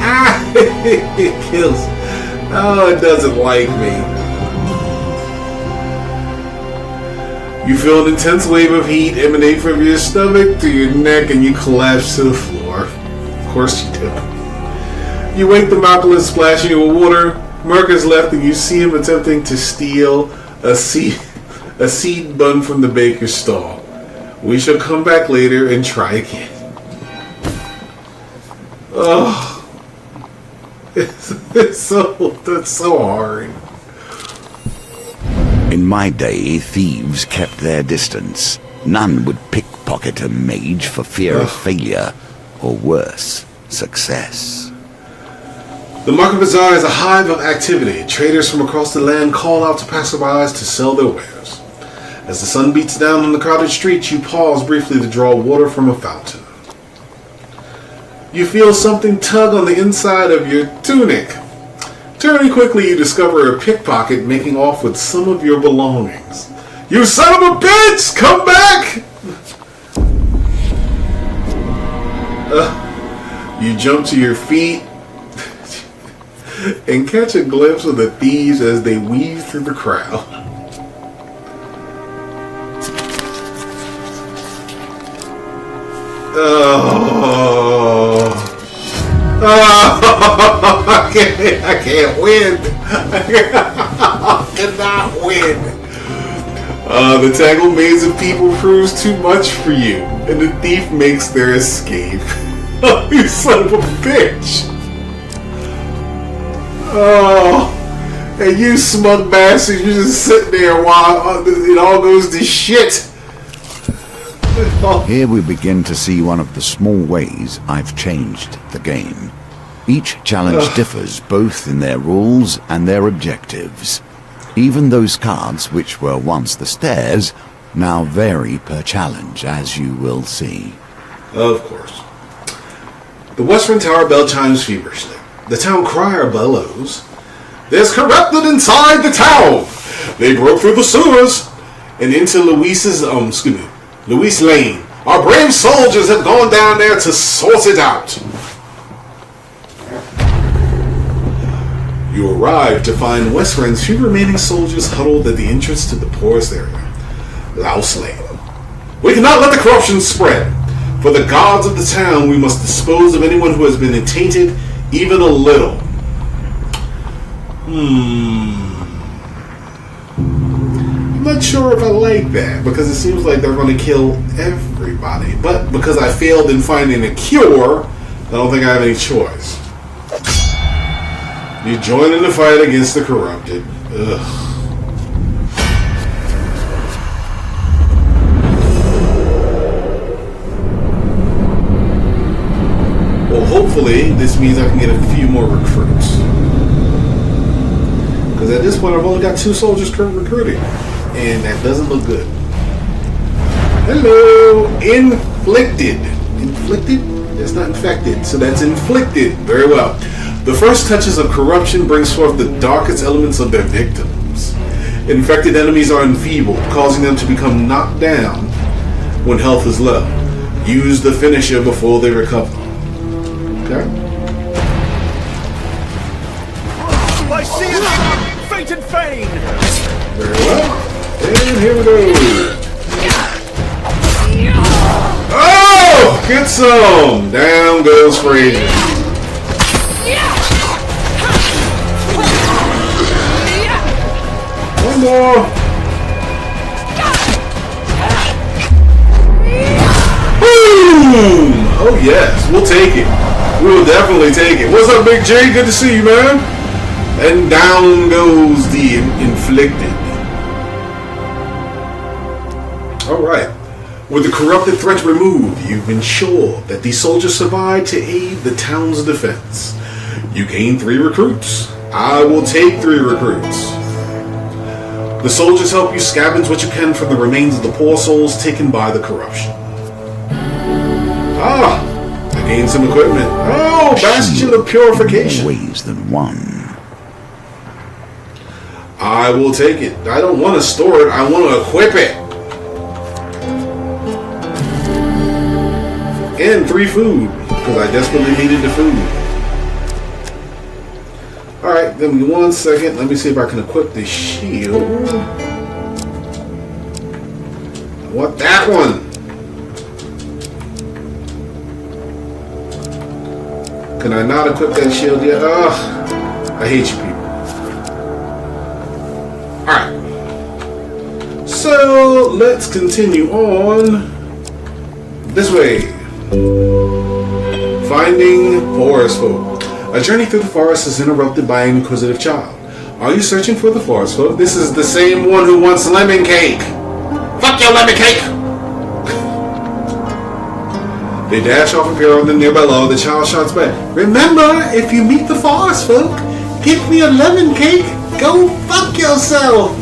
Ah, it kills. Oh, it doesn't like me. You feel an intense wave of heat emanate from your stomach to your neck, and you collapse to the floor. Of course you do. You wake the Malcalypse splashing you with water. Merc is left, and you see him attempting to steal a seed bun from the baker's stall. We shall come back later and try again. Oh, that's so hard. In my day, thieves kept their distance. None would pickpocket a mage for fear of failure, or worse, success. The Market Bazaar is a hive of activity. Traders from across the land call out to passerbys to sell their wares. As the sun beats down on the crowded streets, you pause briefly to draw water from a fountain. You feel something tug on the inside of your tunic. Turning quickly, you discover a pickpocket making off with some of your belongings. You son of a bitch! Come back! You jump to your feet and catch a glimpse of the thieves as they weave through the crowd. Oh, I can't win. I cannot win. The tangled maze of people proves too much for you, and the thief makes their escape. Oh, you son of a bitch. Oh, and you smug bastard, you just sitting there while it all goes to shit. Here we begin to see one of the small ways I've changed the game. Each challenge differs both in their rules and their objectives. Even those cards which were once the stairs now vary per challenge, as you will see. Of course. The Western Tower bell chimes feverishly. The town crier bellows, "There's corrupted inside the town! They broke through the sewers and into Luis Lane. Our brave soldiers have gone down there to sort it out." You arrive to find Westrand's few remaining soldiers huddled at the entrance to the poorest area, Louse Lane. "We cannot let the corruption spread. For the gods of the town, we must dispose of anyone who has been tainted even a little." I'm not sure if I like that, because it seems like they're going to kill everybody. But because I failed in finding a cure, I don't think I have any choice. You join in the fight against the corrupted. Ugh. Well, hopefully this means I can get a few more recruits. Because at this point I've only got 2 soldiers recruiting. And that doesn't look good. Hello! Inflicted. Inflicted? That's not infected, so that's inflicted. Very well. The first touches of corruption brings forth the darkest elements of their victims. Infected enemies are enfeebled, causing them to become knocked down when health is low. Use the finisher before they recover. Okay? I see it! Fate and Fane! Very well. And here we go. Oh! Get some! Down goes Frazier. One more. Boom! Oh yes, we'll take it. We will definitely take it. What's up, Big J? Good to see you, man. And down goes the inflicted. Alright. With the corrupted threat removed, you've ensured that these soldiers survive to aid the town's defense. You gain 3 recruits. I will take 3 recruits. The soldiers help you scavenge what you can from the remains of the poor souls taken by the corruption. I gained some equipment. Oh, Bastion of Purification. Ways than one. I will take it. I don't want to store it. I want to equip it. And 3 food, because I desperately needed the food. Alright, give me 1 second. Let me see if I can equip the shield. I want that one. Can I not equip that shield yet? Ugh, I hate you people. Alright. So, let's continue on this way. Finding forest folk. A journey through the forest is interrupted by an inquisitive child. Are you searching for the forest folk? This is the same one who wants lemon cake. Fuck your lemon cake! They dash off a pier on the nearby log. The child shouts back, "Remember, if you meet the forest folk, give me a lemon cake. Go fuck yourself!"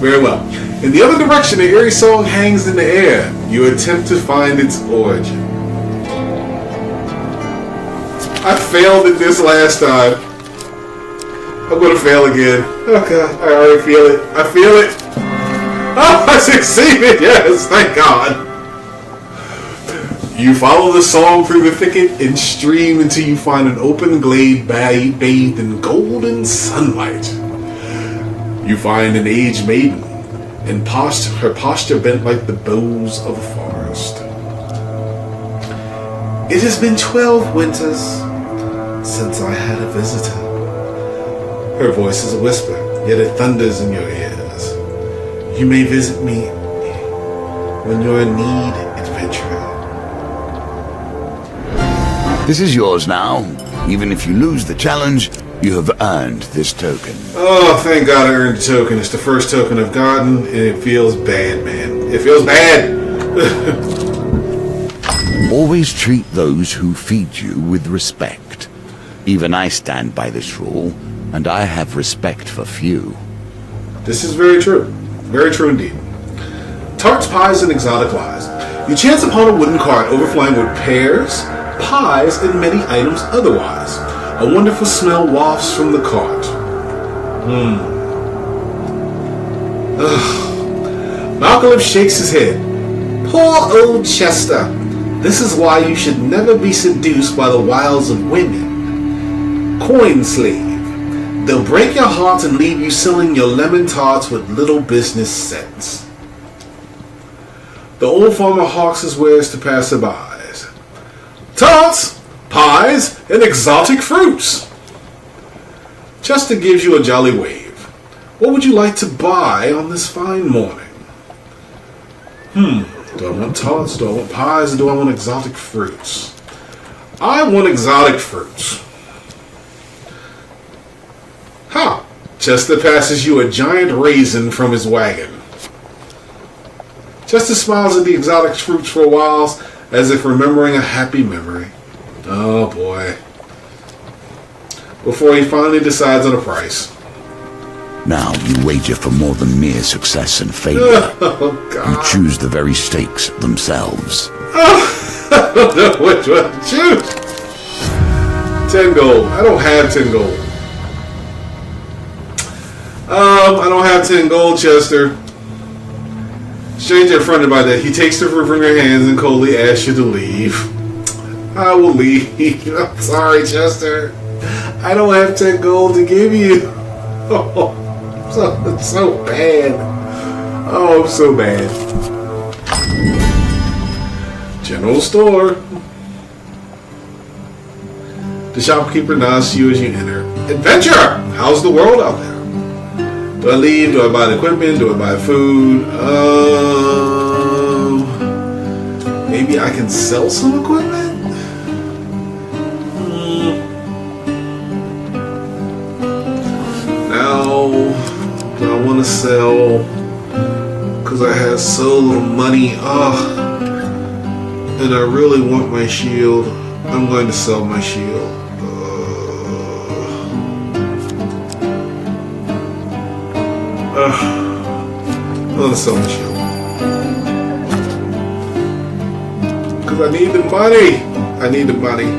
Very well. In the other direction, an eerie song hangs in the air. You attempt to find its origin. I failed at this last time. I'm gonna fail again. Oh god, I already feel it. I feel it. Oh, I succeeded! Yes, thank God. You follow the song through the thicket and stream until you find an open glade bathed in golden sunlight. You find an aged maiden, and her posture bent like the boughs of a forest. It has been 12 winters since I had a visitor. Her voice is a whisper, yet it thunders in your ears. You may visit me when you're in need, adventurer. This is yours now. Even if you lose the challenge, you have earned this token. Oh, thank God I earned the token. It's the first token I've gotten, and it feels bad, man. It feels bad. Always treat those who feed you with respect. Even I stand by this rule, and I have respect for few. This is very true. Very true indeed. Tarts, pies, and exotic lies. You chance upon a wooden cart overflowing with pears, pies, and many items otherwise. A wonderful smell wafts from the cart. Malcolm shakes his head. Poor old Chester. This is why you should never be seduced by the wiles of women. Coin slave. They'll break your heart and leave you selling your lemon tarts with little business sense. The old farmer hawks his wares to passerbys. Tarts, pies, and exotic fruits. Chester gives you a jolly wave. What would you like to buy on this fine morning? Do I want tarts? Do I want pies? Or do I want exotic fruits? I want exotic fruits. Ha! Chester passes you a giant raisin from his wagon. Chester smiles at the exotic fruits for a while, as if remembering a happy memory. Oh boy. Before he finally decides on a price. Now you wager for more than mere success and failure. Oh, God. You choose the very stakes themselves. I don't know which one to choose. 10 gold. I don't have 10 gold. I don't have 10 gold, Chester. Stranger affronted by that, he takes the fruit from your hands and coldly asks you to leave. I will leave. I'm sorry, Chester. I don't have 10 gold to give you. Oh, it's so bad. Oh, I'm so bad. General store. The shopkeeper nods to you as you enter. Adventure! How's the world out there? Do I leave? Do I buy the equipment? Do I buy food? Maybe I can sell some equipment? Now, do I want to sell? Because I have so little money. And I really want my shield. I'm going to sell my shield. I'm gonna sell my shield. Because I need the money. I need the money.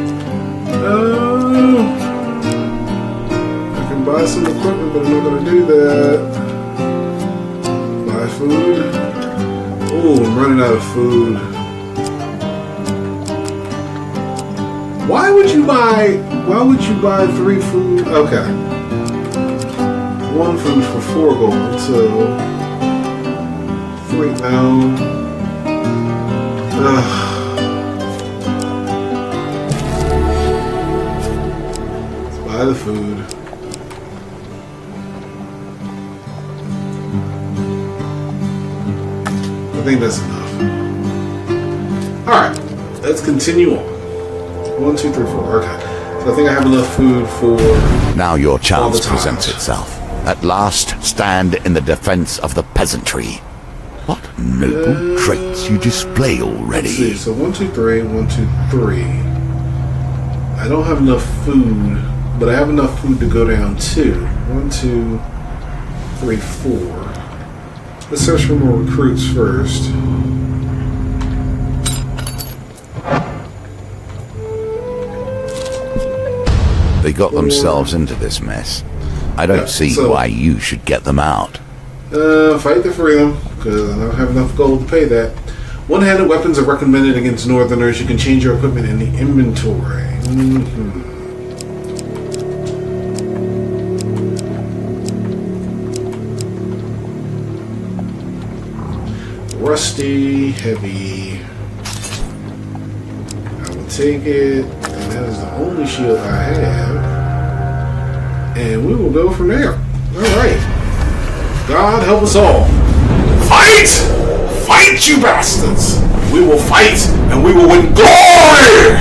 I can buy some equipment, but I'm not gonna do that. Buy food. Oh, I'm running out of food. Why would you buy 3 food? Okay. 1 food for 4 gold, so 3 now. Let's buy the food. I think that's enough. Alright, let's continue on. 1, 2, 3, 4. Okay. So I think I have enough food for... Now your chance presents itself. At last, stand in the defense of the peasantry. What noble traits you display already. Let's see, so 1, 2, 3, 1, 2, 3. I don't have enough food, but I have enough food to go down 2. 1, 2, 3, 4. Let's search for more recruits first. They got themselves into this mess. I don't see why you should get them out. Fight to free them, because I don't have enough gold to pay that. One-handed weapons are recommended against northerners. You can change your equipment in the inventory. Rusty, heavy. I will take it. And that is the only shield I have. And we will go from there. Alright. God help us all. Fight! Fight, you bastards! We will fight and we will win glory!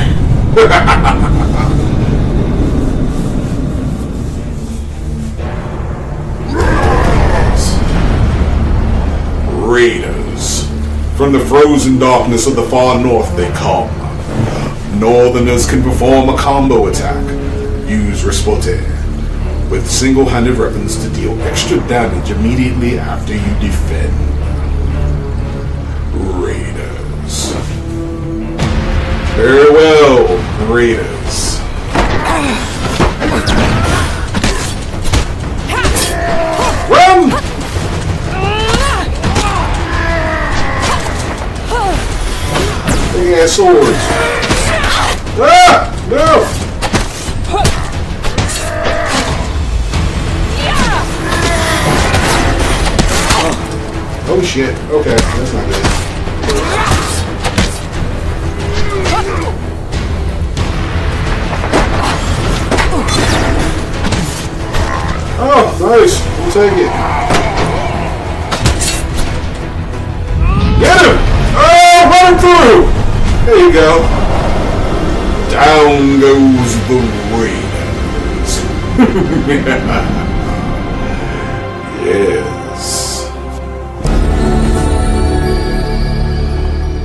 Raiders. From the frozen darkness of the far north they come. Northerners can perform a combo attack. Use Respote with single-handed weapons to deal extra damage immediately after you defend. Raiders. Very well, Raiders. Run! Big ass swords. Ah! No! Oh shit. Okay, that's not good. Oh, nice. We'll take it. Get him! Oh, run him through! There you go. Down goes the Raiders. Yes.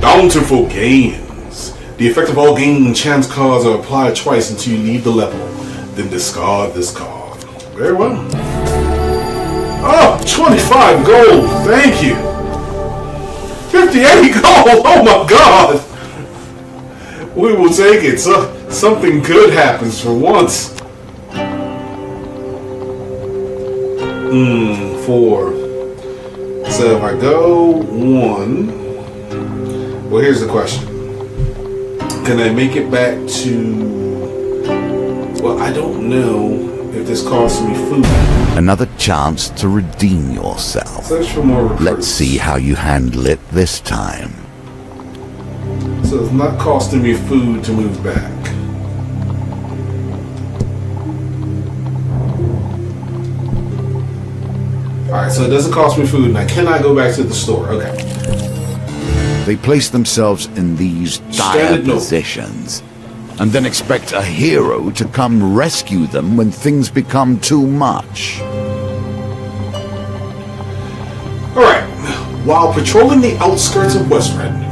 Bountiful gains. The effect of all gain chance cards are applied twice until you leave the level. Then discard this card. Very well. Oh, 25 gold. Thank you. 58 gold. Oh my god. We will take it. So something good happens for once. 4. So if I go 1. Well, here's the question. Can I make it back to... Well, I don't know if this costs me food. Another chance to redeem yourself. Search for more recruits. Let's see how you handle it this time. So it's not costing me food to move back. Alright, so it doesn't cost me food. Now, can I go back to the store? Okay. They place themselves in these dire positions and then expect a hero to come rescue them when things become too much. Alright, while patrolling the outskirts of Westred,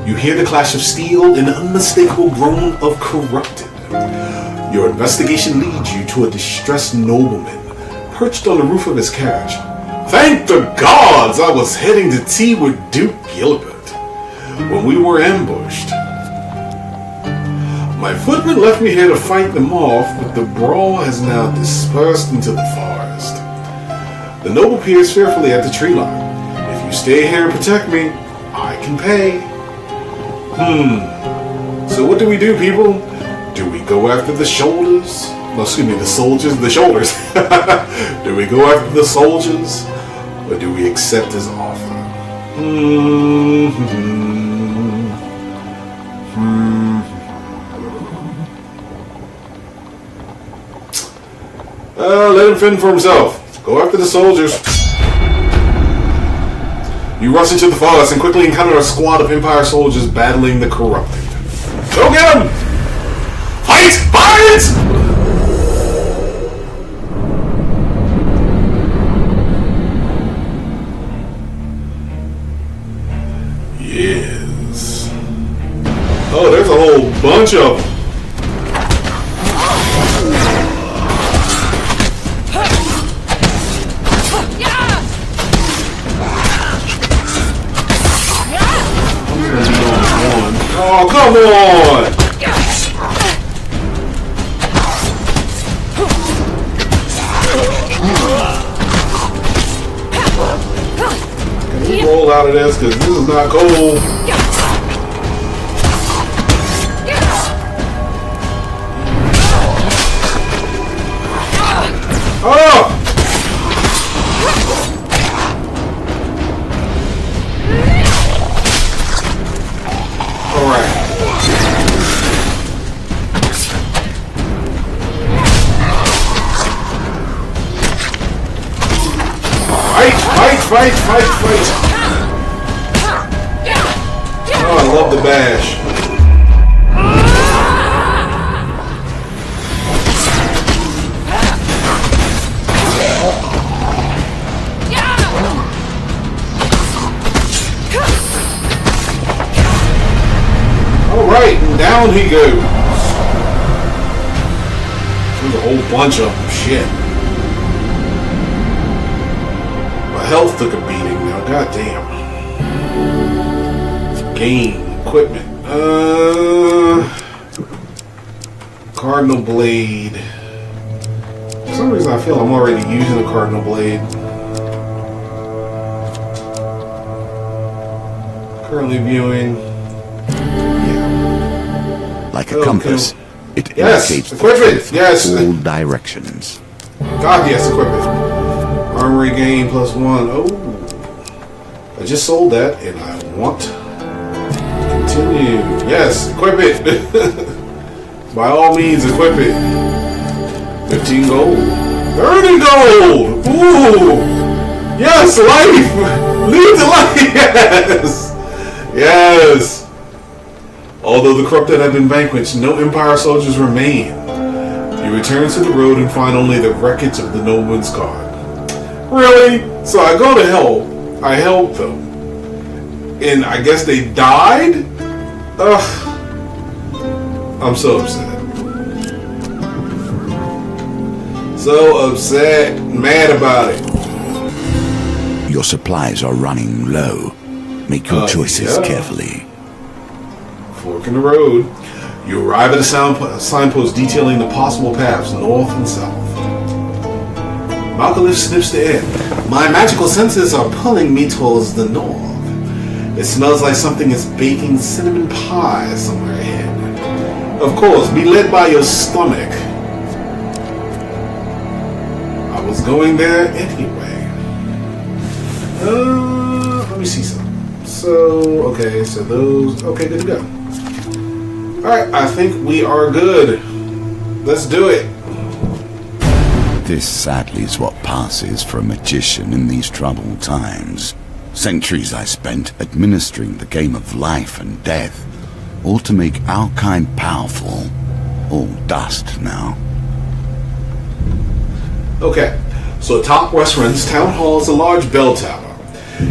you hear the clash of steel and an unmistakable groan of corrupted. Your investigation leads you to a distressed nobleman perched on the roof of his carriage. Thank the gods I was heading to tea with Duke Gilbert when we were ambushed. My footman left me here to fight them off, but the brawl has now dispersed into the forest. The noble peers fearfully at the tree line. If you stay here and protect me, I can pay. So what do we do, people? Do we go after the shoulders? No, excuse me, the soldiers? The shoulders. Do we go after the soldiers? Or do we accept his offer? Let him fend for himself. Go after the soldiers. You rush into the forest and quickly encounter a squad of Empire soldiers battling the corrupted. Go get them! Fight! Fight! Yes. Oh, there's a whole bunch of them. Oh, come on! Can we roll out of this? Because this is not cool. Fight, fight, fight, fight, fight. Oh, I love the bash. Alright, and down he goes. There's a whole bunch of them. Shit. My health took a beating now. God damn. Game. Equipment. Cardinal Blade. For some reason I feel I'm already using a Cardinal Blade. Currently viewing. Like a compass, it indicates equipment. all directions. God, yes, equipment. Armory gain +1. Oh, I just sold that, and I want to continue. Yes, equip it. By all means, equip it. 15 gold. 30 gold. Ooh. Yes, life. Lead the life. Yes. Yes. Although the corrupted have been vanquished, no Empire soldiers remain. You return to the road and find only the wreckage of the Nobleman's Guard. Really? So I go to hell. I help them. And I guess they died? Ugh. I'm so upset. So upset. Mad about it. Your supplies are running low. Make your choices carefully. Fork in the road. You arrive at a signpost detailing the possible paths north and south. Malcolm sniffs the air. My magical senses are pulling me towards the north. It smells like something is baking cinnamon pie somewhere ahead. Of course, be led by your stomach. I was going there anyway. Let me see something. So, okay, so those... Okay, good to go. Alright, I think we are good. Let's do it. This sadly is what passes for a magician in these troubled times. Centuries I spent administering the game of life and death, all to make our kind powerful, all dust now. Okay, so atop Westrand's town hall is a large bell tower.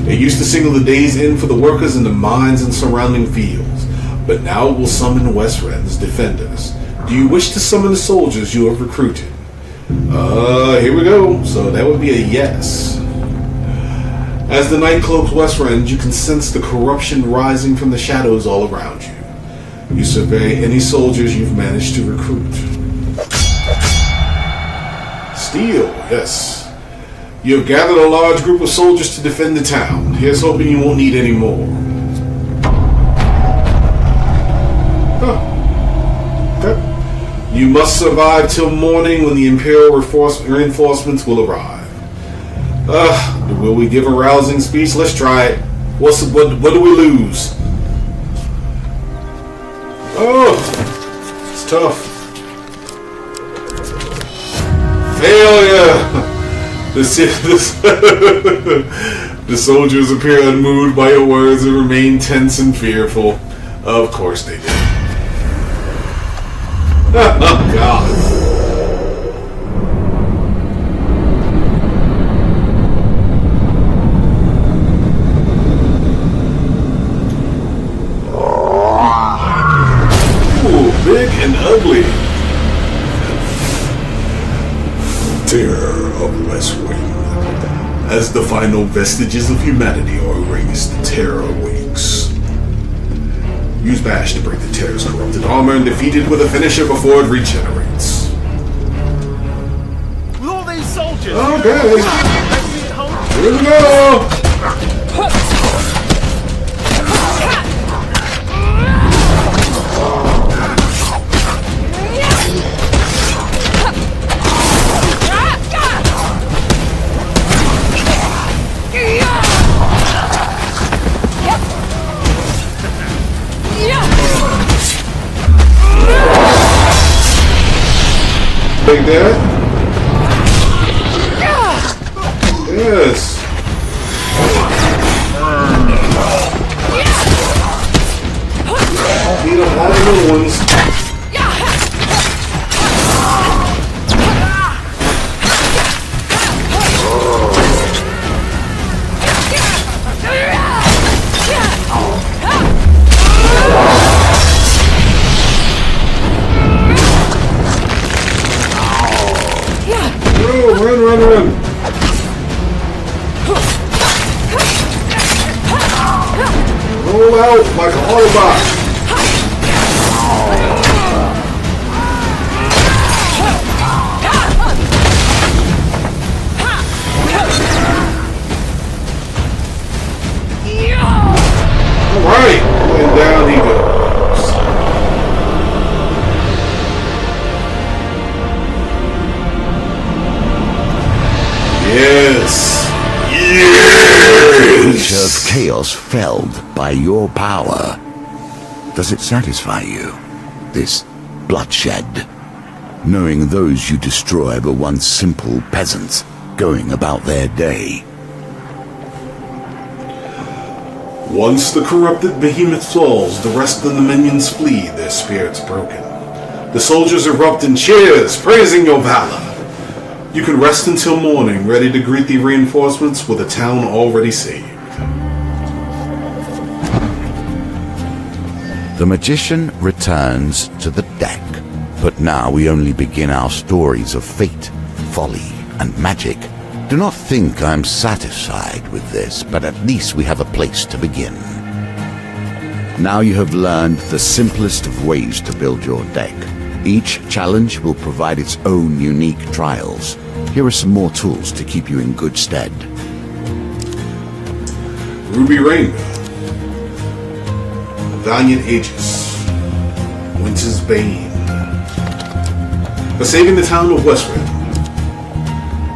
It used to signal the day's end for the workers in the mines and surrounding fields, but now it will summon Westrand's defenders. Do you wish to summon the soldiers you have recruited? Here we go. So that would be a yes. As the night cloaks Westrand, you can sense the corruption rising from the shadows all around you. You survey any soldiers you've managed to recruit. Steel, yes. You have gathered a large group of soldiers to defend the town. Here's hoping you won't need any more. Huh. Okay. You must survive till morning when the Imperial reinforcements will arrive. Will we give a rousing speech? Let's try it. What do we lose? Oh, it's tough. Failure. The soldiers appear unmoved by your words and remain tense and fearful. Of course they did. Oh, God. Ooh, big and ugly. Terror of West Wing. As the final vestiges of humanity are erased, terror awakes. Use Bash to break the terror's corrupted armor and defeat it with a finisher before it regenerates. With all these soldiers! Okay. Here we go! Like that? Yes. Yes. Creature of chaos felled by your power. Does it satisfy you, this bloodshed? Knowing those you destroy were once simple peasants going about their day. Once the corrupted behemoth falls, the rest of the minions flee, their spirits broken. The soldiers erupt in cheers, praising your valor. You can rest until morning, ready to greet the reinforcements with a town already saved. The magician returns to the deck, but now we only begin our stories of fate, folly, and magic. Do not think I'm satisfied with this, but at least we have a place to begin. Now you have learned the simplest of ways to build your deck. Each challenge will provide its own unique trials. Here are some more tools to keep you in good stead. Ruby Rainbow, Valiant Aegis, Winter's Bane. For saving the town of Westwood,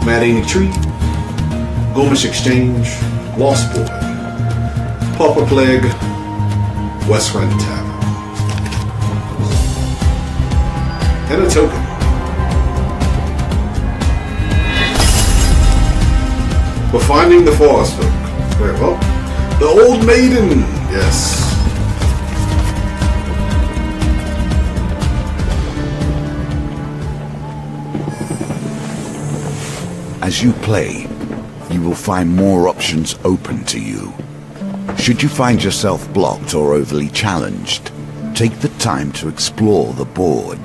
Madding Tree, Gomish Exchange, Lost Boy, Pauper Plague, West Run Tavern. And a token. For finding the forest folk. Very well. The Old Maiden, yes. As you play, you will find more options open to you. Should you find yourself blocked or overly challenged, take the time to explore the board.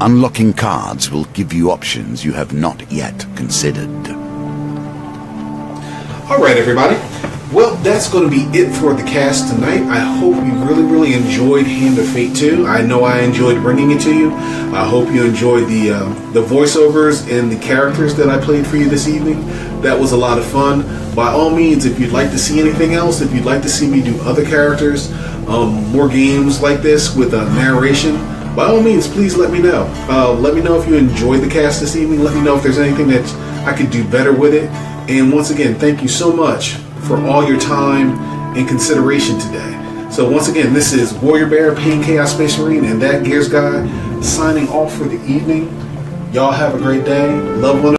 Unlocking cards will give you options you have not yet considered. Alright everybody, well that's going to be it for the cast tonight. I hope you really enjoyed Hand of Fate 2. I know I enjoyed bringing it to you. I hope you enjoyed the voiceovers and the characters that I played for you this evening. That was a lot of fun. By all means, if you'd like to see anything else, if you'd like to see me do other characters, more games like this with narration, by all means, please let me know. Let me know if you enjoyed the cast this evening. Let me know if there's anything that I could do better with it. And once again, thank you so much for all your time and consideration today. So once again, this is Warrior Bear, Pain Chaos Space Marine, and that Gears Guy signing off for the evening. Y'all have a great day. Love one another.